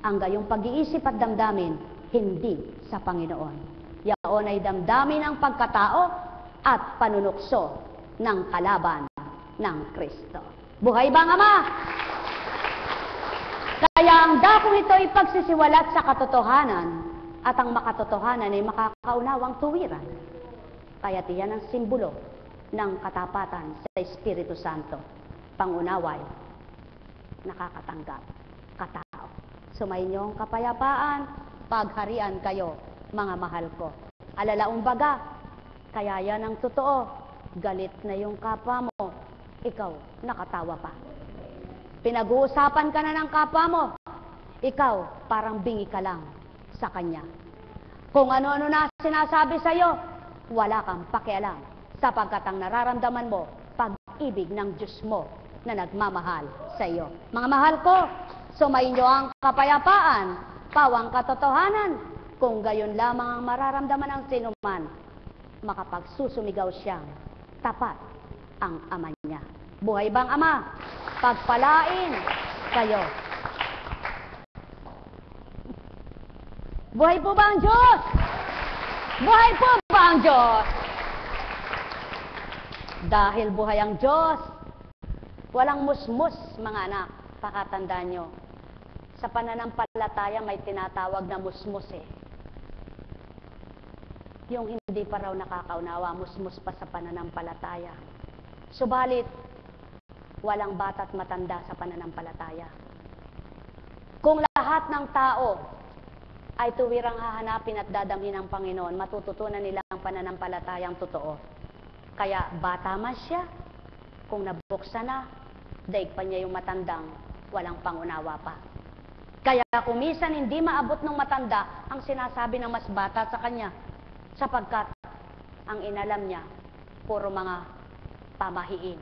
ang gayong pag-iisip at damdamin, hindi sa Panginoon. Yaon ay damdamin ng pagkatao at panunukso ng kalaban ng Kristo. Buhay ba ang Ama? Kaya ang dakong ito ay pagsisiwalat sa katotohanan at ang makatotohanan ay makakaunawang tuwiran. Kaya tiyan ang simbolo ng katapatan sa Espiritu Santo. Pangunaway, nakakatanggap, katao. Sumainyo ang kapayapaan, pagharian kayo, mga mahal ko. Alalaong baga, kaya yan ang totoo. Galit na yung kapwa mo, ikaw nakatawa pa. Pinag-uusapan ka na ng kapwa mo, ikaw parang bingi ka lang sa kanya. Kung ano-ano na sinasabi sa'yo, wala kang pakialam, sapagkat ang nararamdaman mo, pag-ibig ng Diyos mo na nagmamahal sa iyo. Mga mahal ko, sumainyo ang kapayapaan, pawang katotohanan. Kung gayon lamang ang mararamdaman ng sinuman, makapagsusumigaw siyang tapat ang Ama niya. Buhay bang Ama? Pagpalain kayo. Buhay po ba ang Diyos? Buhay po ba ang Diyos? Dahil buhay ang Diyos, walang musmus, mga anak. Pakatandaan nyo, sa pananampalataya may tinatawag na musmus eh. Yung hindi pa raw nakakaunawa, musmus pa sa pananampalataya. Subalit, walang bata at matanda sa pananampalataya. Kung lahat ng tao ay tuwirang hahanapin at dadamhin ng Panginoon, matututunan nila ang pananampalatayang totoo. Kaya bata man siya, kung nabuksan na, daig pa niya yung matandang walang pangunawa pa. Kaya kumisan hindi maabot ng matanda ang sinasabi ng mas bata sa kanya, sapagkat ang inalam niya, puro mga pamahiin,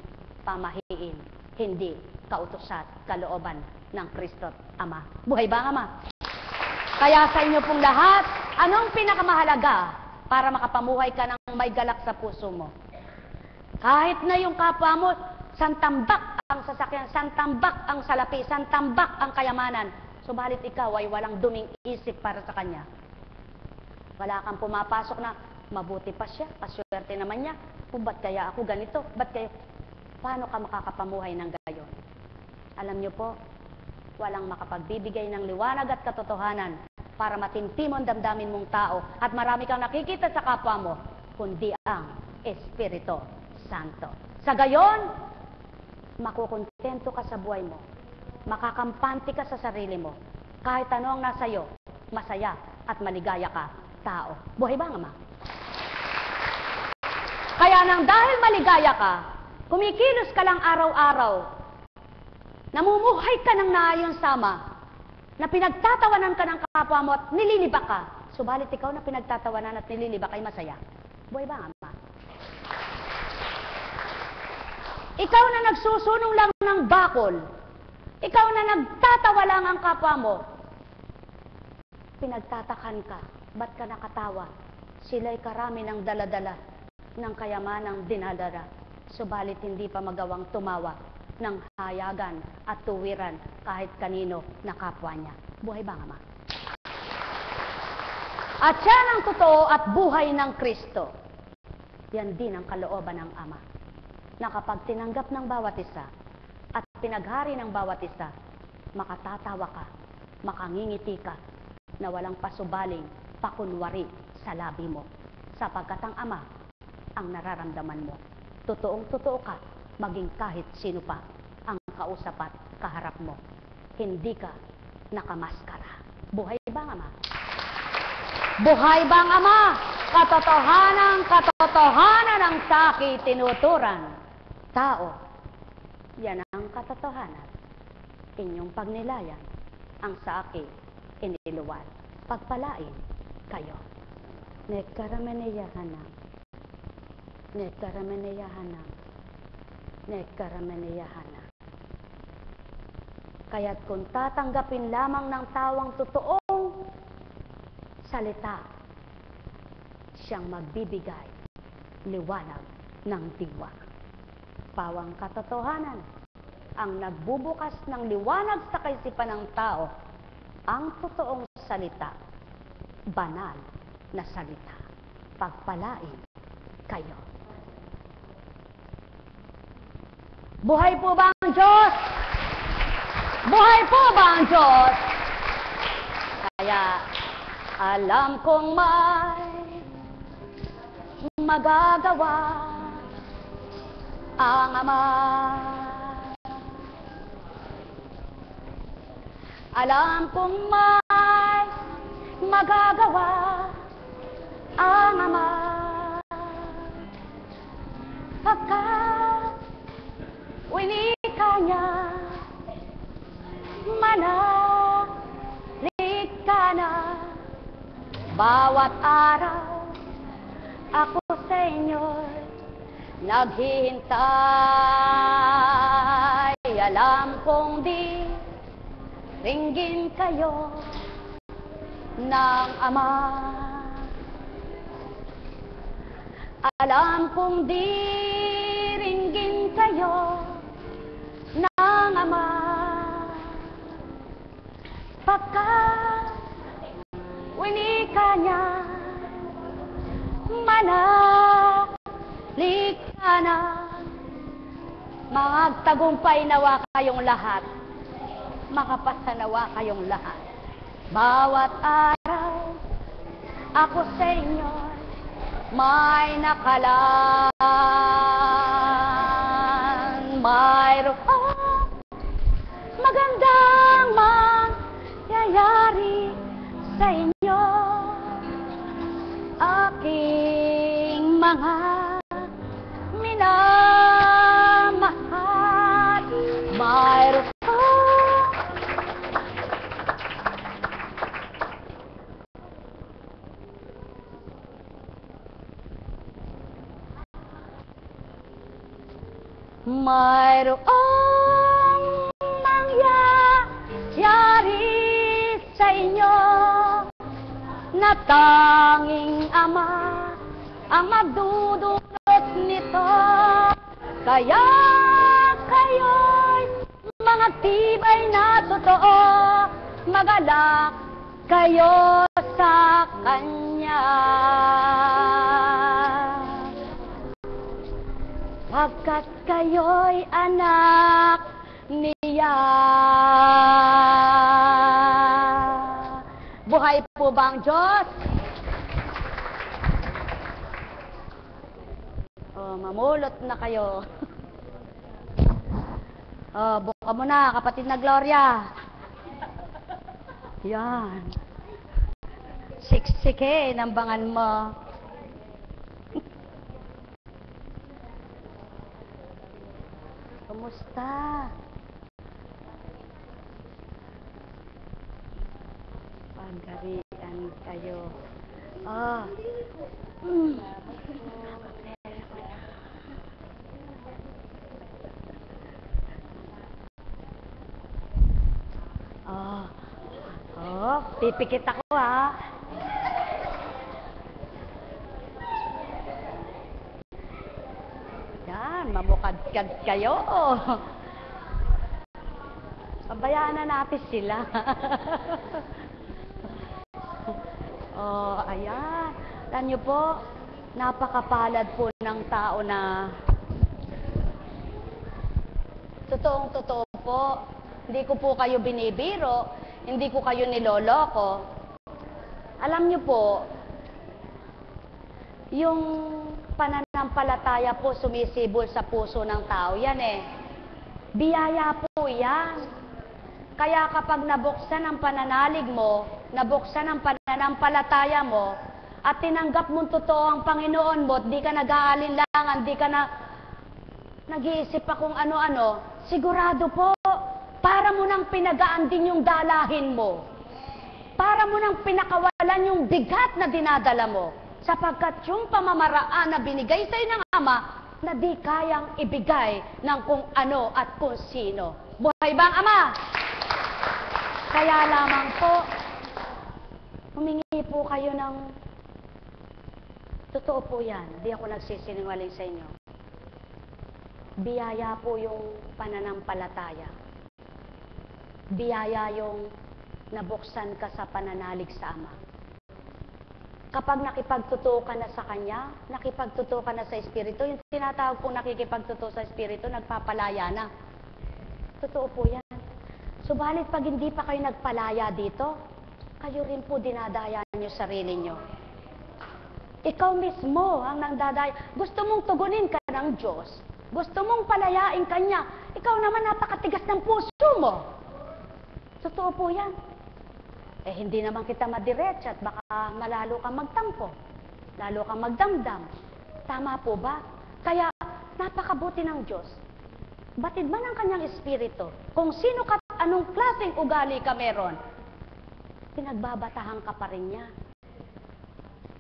hindi kautusan, kalooban ng Kristo't Ama. Buhay ba ang Ama? Kaya sa inyo pong lahat, anong pinakamahalaga para makapamuhay ka ng may galak sa puso mo? Kahit na yung kapwa mo, santambak ang sasakyan, santambak ang salapi, santambak ang kayamanan, subalit ikaw ay walang duming isip para sa kanya. Wala kang pumapasok na, mabuti pa siya, paswerte naman niya, o ba't kaya ako ganito, ba't kayo, paano ka makakapamuhay ng gayon? Alam niyo po, walang makapagbibigay ng liwanag at katotohanan para matintimon damdamin mong tao at marami kang nakikita sa kapwa mo, kundi ang Espiritu Santo. Sa gayon, makukontento ka sa buhay mo, makakampante ka sa sarili mo, kahit ano ang nasa iyo, masaya at maligaya ka, tao. Buhay ba ang Ama? Kaya nang dahil maligaya ka, kumikilos ka lang araw-araw, namumuhay ka ng naayong sama, na pinagtatawanan ka ng kapwa mo at nililibak ka, subalit ikaw na pinagtatawanan at nililibak ay masaya. Buhay ba ang Ama? Ikaw na nagsusunong lang ng bakol, ikaw na nagtatawa lang ang kapwa mo, pinagtatakan ka, ba't ka nakatawa? Sila'y karami ng daladala ng kayamanang dinadala, subalit hindi pa magawang tumawa ng hayagan at tuwiran kahit kanino na kapwa niya. Buhay ba ang Ama? At yan ang totoo at buhay ng Kristo. Yan din ang kalooban ng Ama, na kapag tinanggap ng bawat isa at pinaghari ng bawat isa, makatatawa ka, makangingiti ka, na walang pasubaling pakunwari sa labi mo, sapagkat ang Ama ang nararamdaman mo. Totoong-totoo ka, maging kahit sino pa ang kausap at kaharap mo. Hindi ka nakamaskara. Buhay ba ang Ama? Buhay ba ang Ama? Katotohanan ang saki tinuturan. Tao, yan ang katotohanan. Inyong pagnilayan, ang saki iniluwal. Pagpalain kayo. Nekarameneyahanang. Nekarameneyahanang. Nekarameneyahanang. Kaya't kung tatanggapin lamang ng tawang totoong salita, siyang magbibigay liwanag ng diwa. Pawang katotohanan ang nagbubukas ng liwanag sa kaisipan ng tao, ang totoong salita, banal na salita. Pagpalain kayo. Buhay po ba ang Diyos? Buhay po ba ang Diyos? Kaya alam kong may magagawa ang Ama. Alam kong may magagawa ang Ama. Pagkat winika niya, manalik ka na. Bawat araw ako sa inyo'y naghihintay. Alam kong di ringgin kayo ng Ama. Alam kong di ringgin kayo ng Ama. Pagkat winika niya, manalik ka na. Magtagumpay nawa kayong lahat. Makapasanawa kayong lahat. Bawat araw ako sa inyo may nakalaan. Mayroon magandang mangyayari sa inyo. Aking mga minamahal, mayroon mayroong mangyayari sa inyo na tanging Ama ang magdudulot nito. Kaya kayo'y mga tibay na totoo, magalak kayo sa Kanya. Pagkat kayo'y anak niya. Buhay po ba ang Diyos? Mamulot na kayo. Buka mo na, kapatid na Gloria. Yan. Siksike, nambangan mo. Kumusta? Pagarian kayo. Pipikit ako ha. Yan, mamukadkad kayo. Pabayaan na natin sila. Ayan. Alam niyo po, napakapalad po ng tao na totoong-totoo po. Hindi ko po kayo binibiro, hindi ko kayo niloloko. Alam niyo po, yung pananampalataya po sumisibol sa puso ng tao, yan eh. Biyaya po yan. Kaya kapag nabuksan ang pananalig mo, nabuksan ang pananampalataya mo, at tinanggap mong totoo ang Panginoon mo, di ka nag-aalinlangan, di ka na nag-iisip pa kung ano-ano, sigurado po, para mo nang pinagaan din yung dalahin mo. Para mo nang pinakawalan yung bigat na dinadala mo. Sapagkat yung pamamaraan na binigay sa'yo ng Ama, na di kayang ibigay ng kung ano at kung sino. Buhay ba ang Ama? Kaya lamang po, humingi po kayo ng, totoo po yan, di ako nagsisinungaling sa inyo. Biyaya po yung pananampalataya. Biyaya yung nabuksan ka sa pananalig sa Ama. Kapag nakipagtotoo ka na sa Kanya, nakipagtotoo ka na sa Espiritu, yung tinatawag pong nakikipagtotoo sa Espiritu, nagpapalaya na. Totoo po yan. Subalit pag hindi pa kayo nagpalaya dito, kayo rin po dinadaya nyo sarili nyo. Ikaw mismo ang nangdadaya. Gusto mong tugunin ka ng Diyos. Gusto mong palayain Kanya. Ikaw naman napakatigas ng puso mo. Totoo po yan. Eh, hindi naman kita madiretsa at baka malalo kang magtampo. Lalo kang magdamdam. Tama po ba? Kaya, napakabuti ng Diyos. Batid man ang Kanyang Espiritu. Kung sino ka, anong klaseng ugali ka meron, pinagbabatahan ka pa rin niya.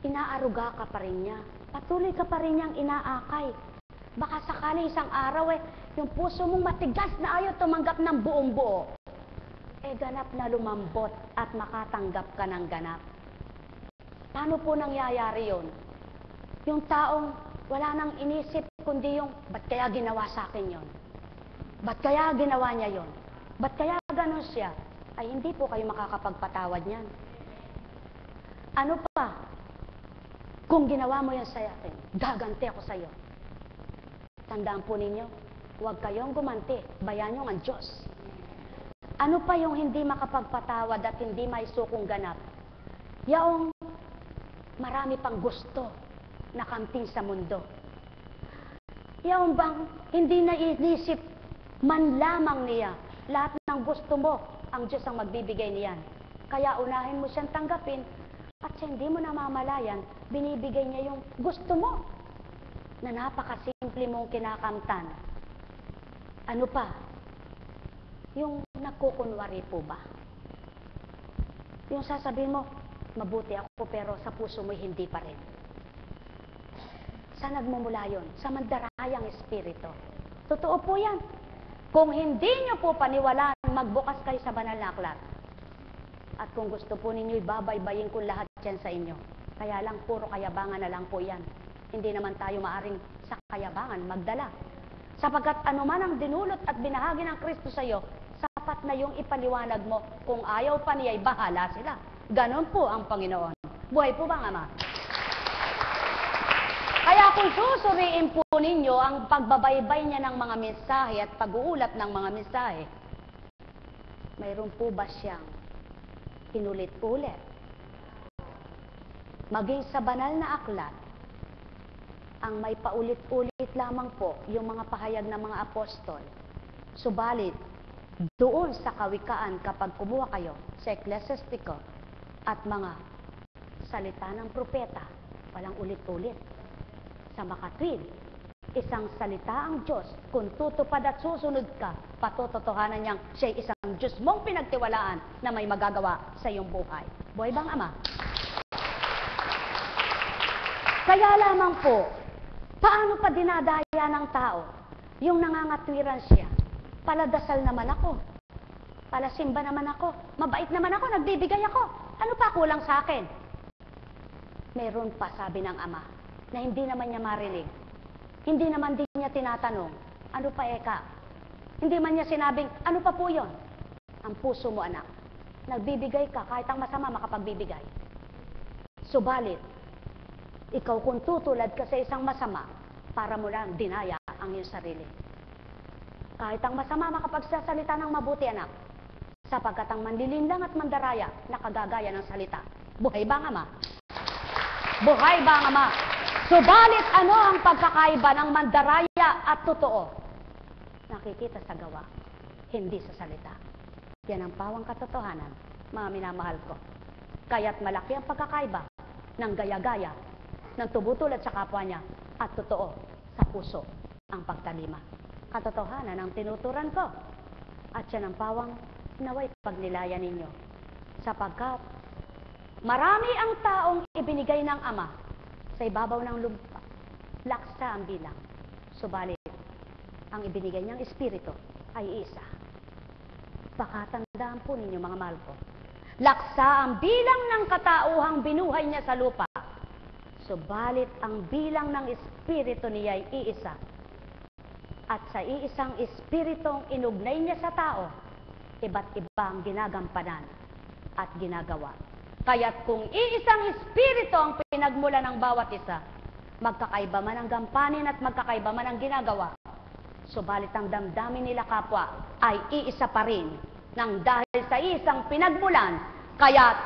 Inaaruga ka pa rin niya. Patuloy ka pa rin niyang inaakay. Baka sakali isang araw yung puso mong matigas na ayaw tumanggap ng buong buo. Ganap na lumambot at makatanggap ka ng ganap. Paano po nangyayari yun? Yung taong wala nang inisip kundi yung, ba't kaya ginawa sa akin yun? Ba't kaya ginawa niya yun? Ba't kaya ganun siya? Ay hindi po kayo makakapagpatawad niyan. Ano pa? Kung ginawa mo yan sa akin, gaganti ako sa iyo. Tandaan po ninyo, huwag kayong gumanti, bayan nyo ang Diyos. Ano pa yung hindi makapagpatawad at hindi may sukong ganap? Yaong marami pang gusto na kamping sa mundo. Yaong bang hindi naiisip man lamang niya, lahat ng gusto mo, ang Diyos ang magbibigay niyan. Kaya unahin mo siyang tanggapin at siya hindi mo namamalayan, binibigay niya yung gusto mo na napakasimple mong kinakamtan. Ano pa? Yung nagkukunwari po ba? Yung sasabihin mo, mabuti ako pero sa puso mo hindi pa rin. Saan nagmumula yun? Sa mandarayang espiritu. Totoo po yan. Kung hindi nyo po paniwalaan, magbukas kayo sa banal na aklat. At kung gusto po ninyo, ibabaybayin ko lahat yan sa inyo. Kaya lang, puro kayabangan na lang po yan. Hindi naman tayo maaring sa kayabangan magdala. Sapagkat anuman ang dinulot at binahagi ng Kristo sa iyo, sapat na yung ipaliwanag mo. Kung ayaw pa niya, bahala sila. Ganon po ang Panginoon. Buhay po ba, Ama? Kaya kung susuriin po ninyo ang pagbabaybay niya ng mga mensahe at pag-uulat ng mga mensahe, mayroon po ba siyang inulit-ulit? Maging sa banal na aklat, ang may paulit-ulit lamang po yung mga pahayag ng mga apostol. Subalit, doon sa kawikaan kapag kumuha kayo sa Ecclesiastico at mga salita ng propeta, walang ulit-ulit. Sa makatwid, isang salita ang Diyos. Kung tutupad at susunod ka, patototohanan niyang siya'y isang Diyos mong pinagtiwalaan na may magagawa sa iyong buhay. Buhay bang Ama? Kaya lamang po, paano pa dinadaya ng tao? Yung nangangatwiran siya, paladasal naman ako, palasimba naman ako, mabait naman ako, nagbibigay ako. Ano pa kulang sa akin? Meron pa, sabi ng Ama, na hindi naman niya marinig. Hindi naman din niya tinatanong, ano pa eka? Hindi man niya sinabing, ano pa po yun? Ang puso mo, anak. Nagbibigay ka, kahit ang masama makapagbibigay. Subalit, ikaw kung tutulad ka sa isang masama, para mo lang dinaya ang iyong sarili. Kahit ang masama makapagsasalita ng mabuti, anak, sapagkat ang manlilinlang at mandaraya nakagagaya ng salita. Buhay ba ang Ama? Buhay ba ang Ama? Subalit ano ang pagkakaiba ng mandaraya at totoo? Nakikita sa gawa, hindi sa salita. Yan ang pawang katotohanan, mga minamahal ko. Kaya't malaki ang pagkakaiba ng gaya-gaya, ng tumutulad sa kapwa niya, at totoo sa puso ang pagtalima. Katotohanan ang tinuturan ko, at yan ang pawang naway pagnilayan ninyo. Sapagkat marami ang taong ibinigay ng Ama sa ibabaw ng lupa, laksa ang bilang. Subalit, ang ibinigay niyang Espiritu ay isa. Pakatandaan po ninyo mga mahal ko, laksa ang bilang ng katauhang binuhay niya sa lupa. Subalit, ang bilang ng Espiritu niya ay iisa. At sa iisang Espiritong inugnay niya sa tao, iba't iba ang ginagampanan at ginagawa. Kaya't kung iisang Espiritu ang pinagmula ng bawat isa, magkakaiba man ang gampanin at magkakaiba man ang ginagawa, subalit ang damdamin nila kapwa ay iisa pa rin, nang dahil sa isang pinagmulan. Kaya't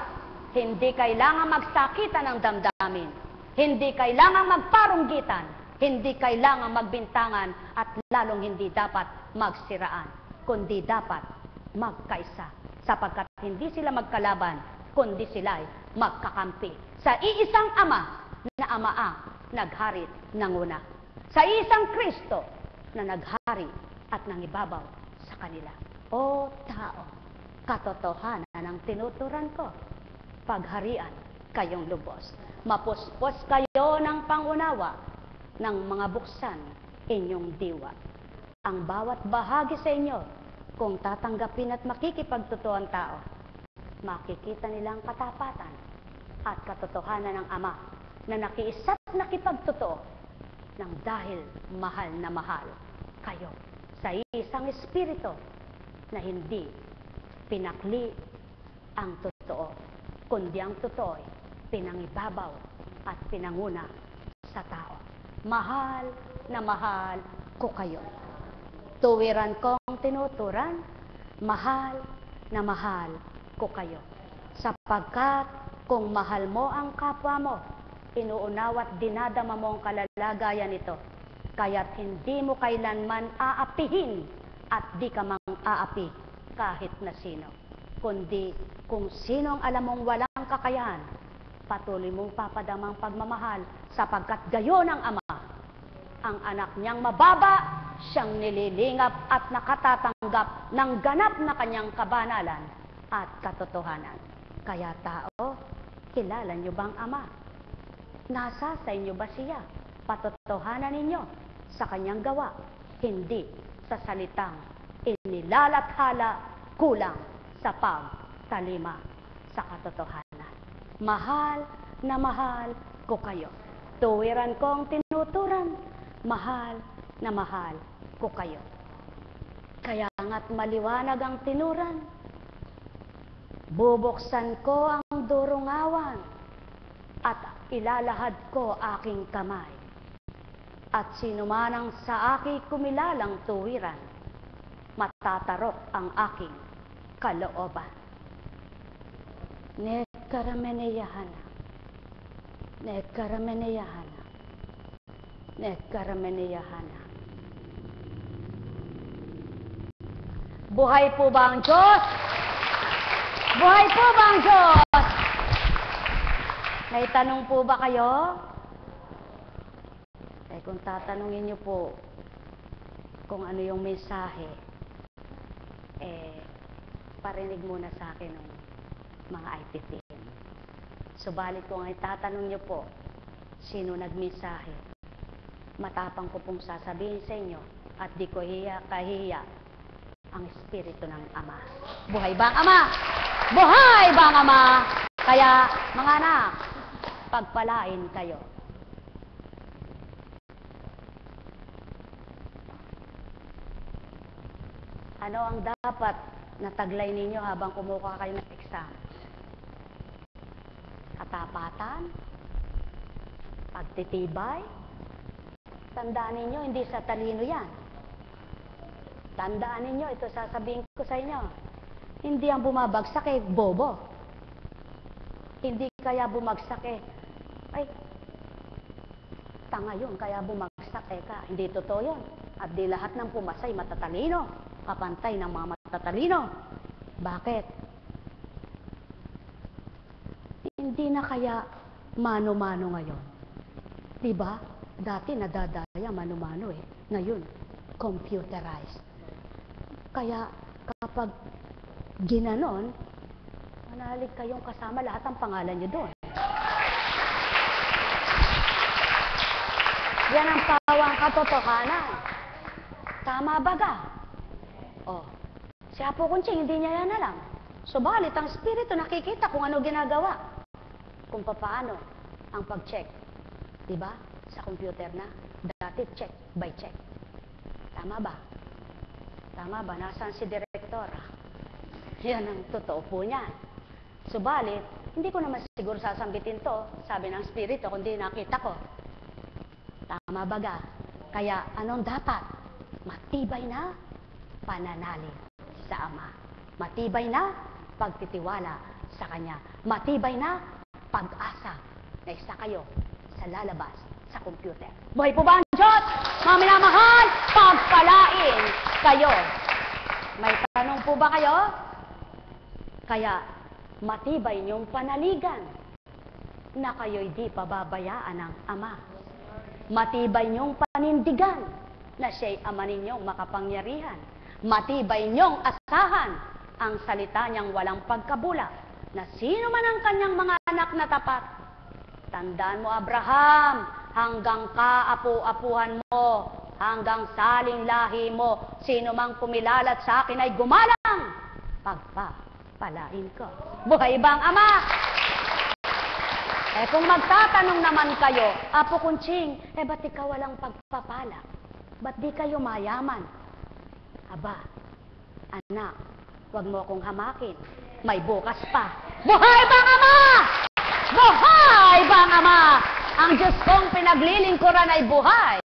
hindi kailangan magsakitan ng damdamin, hindi kailangan magparunggitan, hindi kailangan magbintangan, at lalong hindi dapat magsiraan, kundi dapat magkaisa, sapagkat hindi sila magkalaban, kundi sila'y magkakampi sa iisang Ama na Ama ang nagharit ng una, sa isang Kristo na naghari at nangibabaw sa kanila. O tao, katotohanan ang tinuturan ko, pagharian kayong lubos, mapuspos kayo ng pangunawa, ng mga buksan inyong diwa. Ang bawat bahagi sa inyo, kung tatanggapin at makikipagtotoo ang tao, makikita nilang katapatan at katotohanan ng Ama na nakiisa't nakipagtotoo nang dahil mahal na mahal kayo sa isang Espiritu na hindi pinakli ang totoo, kundi ang totoo ay pinangibabaw at pinanguna sa tao. Mahal ko kayo. Tuwiran kong tinuturan, mahal ko kayo. Sapagkat kung mahal mo ang kapwa mo, inuunawa't dinadama mo ang kalalagayan nito, kaya't hindi mo kailanman aapihin at di ka mang aapi kahit na sino. Kundi kung sino ang alam mong walang kakayahan, patuloy mong papadamang pagmamahal, sapagkat gayon ang Ama. Ang anak niyang mababa, siyang nililingap at nakatatanggap ng ganap na kanyang kabanalan at katotohanan. Kaya tao, kilala niyo bang Ama? Nasa sa inyo ba siya? Patotohanan ninyo sa kanyang gawa, hindi sa salitang inilalathala kulang sa pagtalima sa katotohanan. Mahal ko kayo. Tuwiran kong tinuturan, mahal ko kayo. Kaya nga't maliwanag ang tinuran, bubuksan ko ang durungawan at ilalahad ko aking kamay. At sino man ang sa akin kumilalang tuwiran, matatarok ang aking kalooban. Nekarameneyahana, nekarameneyahana, nekarameneyahana. Buhay po ba ang Diyos? Buhay po ba ang Diyos? May tanong po ba kayo? Kung tatanungin niyo po kung ano yung mensahe, parinig muna sa akin ng mga IPT. Subalit kung ay tatanong niyo po, sino nagmensahe, matapang ko pong sasabihin sa inyo at di ko kahiya ang Espiritu ng Ama. Buhay ba ang Ama? Buhay ba ang Ama? Kaya, mga anak, pagpalain kayo. Ano ang dapat na taglay ninyo habang kumukuha kayo ng exam? Katapatan? Pagtitibay? Tandaan ninyo, hindi sa talino yan. Tandaan ninyo, ito sasabihin ko sa inyo, hindi ang bumabagsak bobo. Hindi kaya bumagsak ay, tanga yun, kaya bumagsak ka. Hindi totoo yun. At di lahat ng pumasay matatalino, kapantay ng mga matatalino. Bakit? Hindi na kaya mano-mano ngayon. Diba? Dati nadadaya mano-mano eh. Ngayon, computerized. Kaya kapag ginanon, manalig kayong kasama lahat ang pangalan nyo doon. Yan ang pawang katotohanan. Tama ba ga? Oh, si Apo Kunching, hindi niya yan alam. Subalit, ang Espiritu nakikita kung ano ginagawa. Kung paano ang pag-check. Diba? Sa computer na. Dati check by check. Tama ba? Tama ba? Nasaan si Direktor? Yan ang totoo po niyan. Subalit, hindi ko naman siguro sasambitin to, sabi ng Espiritu, kundi nakita ko. Tama ba ga? Kaya anong dapat? Matibay na pananalig sa Ama. Matibay na pagtitiwala sa Kanya. Matibay na pag-asa na isa kayo sa lalabas sa computer. Buhay po ba ang Diyos? Mga minamahal, pagpalain kayo. May tanong po ba kayo? Kaya, matibay niyong panaligan na kayo'y di pababayaan ng Ama. Matibay niyong panindigan na siya'y Ama ninyong makapangyarihan. Matibay niyong asahan ang salita niyang walang pagkabula na sino man ang kanyang mga anak na tapat. Tandaan mo, Abraham, hanggang kaapu-apuhan mo, hanggang saling lahi mo, sino mang kumilalat sa akin ay gumalang. Pagpapalain ko. Buhay ba ang Ama? Kung magtatanong naman kayo, Apo Kunching, ba't ikaw walang pagpapala? Ba't di kayo mayaman? Aba, anak, huwag mo akong hamakin. May bukas pa. Buhay ba ang Ama? Buhay ba ang Ama? Ang Diyos kong pinaglilingkuran ay buhay.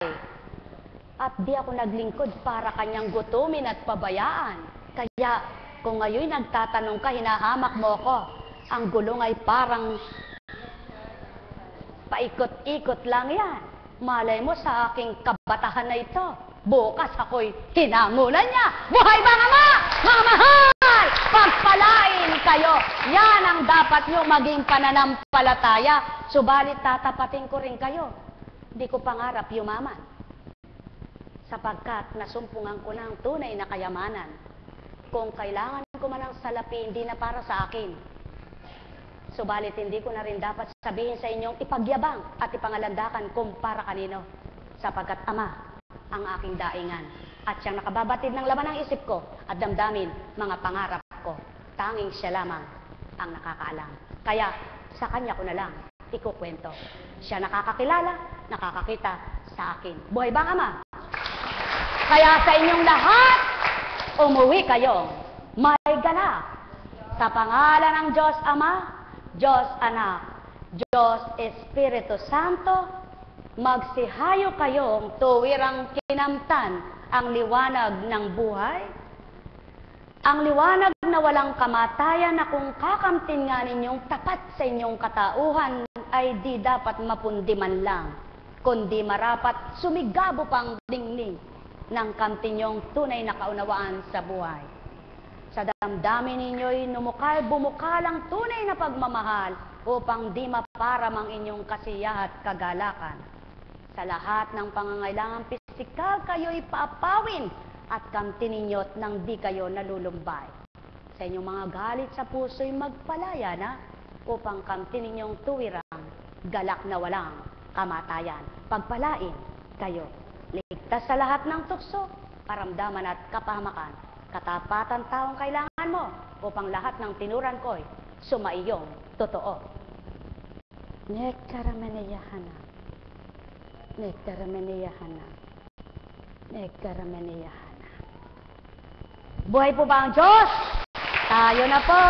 At di ako naglingkod para kanyang gutumin at pabayaan. Kaya, kung ngayon nagtatanong ka, hinahamak mo ko, ang gulong ay parang paikot-ikot lang yan. Malay mo sa aking kabatahan na ito, bukas ako'y hinangulan niya. Buhay ba ang Ama? Mga mahal! Pagpalain kayo. Yan ang dapat nyo maging pananampalataya. Subalit tatapatin ko rin kayo. Di ko pangarap yumaman. Sapagkat nasumpungan ko ng tunay na kayamanan. Kung kailangan ko man ang salapi, hindi na para sa akin. Subalit hindi ko na rin dapat sabihin sa inyong ipagyabang at ipangalandakan kung para kanino. Sapagkat Ama ang aking daingan at siyang nakababatid ng laman ng isip ko at damdamin mga pangarap ko. Tanging siya lamang ang nakakaalam. Kaya sa kanya ko na lang ikukwento. Siya nakakakilala, nakakakita sa akin. Buhay ba ang Ama? Kaya sa inyong lahat, umuwi kayo. May galak. Sa pangalan ng Diyos Ama, Diyos Anak, Diyos Espiritu Santo, magsihayo kayong tuwirang kinamtan ang liwanag ng buhay, ang liwanag na walang kamatayan na kung kakamtin nga ninyong tapat sa inyong katauhan ay di dapat mapundi man lang, kundi marapat sumigabo pang dingning ng kamtinyong tunay na kaunawaan sa buhay. Sa damdamin ninyo'y bumukal ang tunay na pagmamahal upang di maparam ang inyong kasiya at kagalakan. Sa lahat ng pangangailangan pisikal, kayo'y paapawin at kamtin ninyo't nang di kayo nalulumbay. Sa inyong mga galit sa puso'y magpalaya na upang kamtin ninyong tuwirang galak na walang kamatayan. Pagpalain kayo. Ligtas sa lahat ng tukso, karamdaman at kapahamakan. Katapatan taong kailangan mo upang lahat ng tinuran ko'y sumaiyong totoo. Nekaramaneyahana. Nekaramaneyahana. Nekaramaneyahana. Buhay po ba ang Diyos? Tayo na po!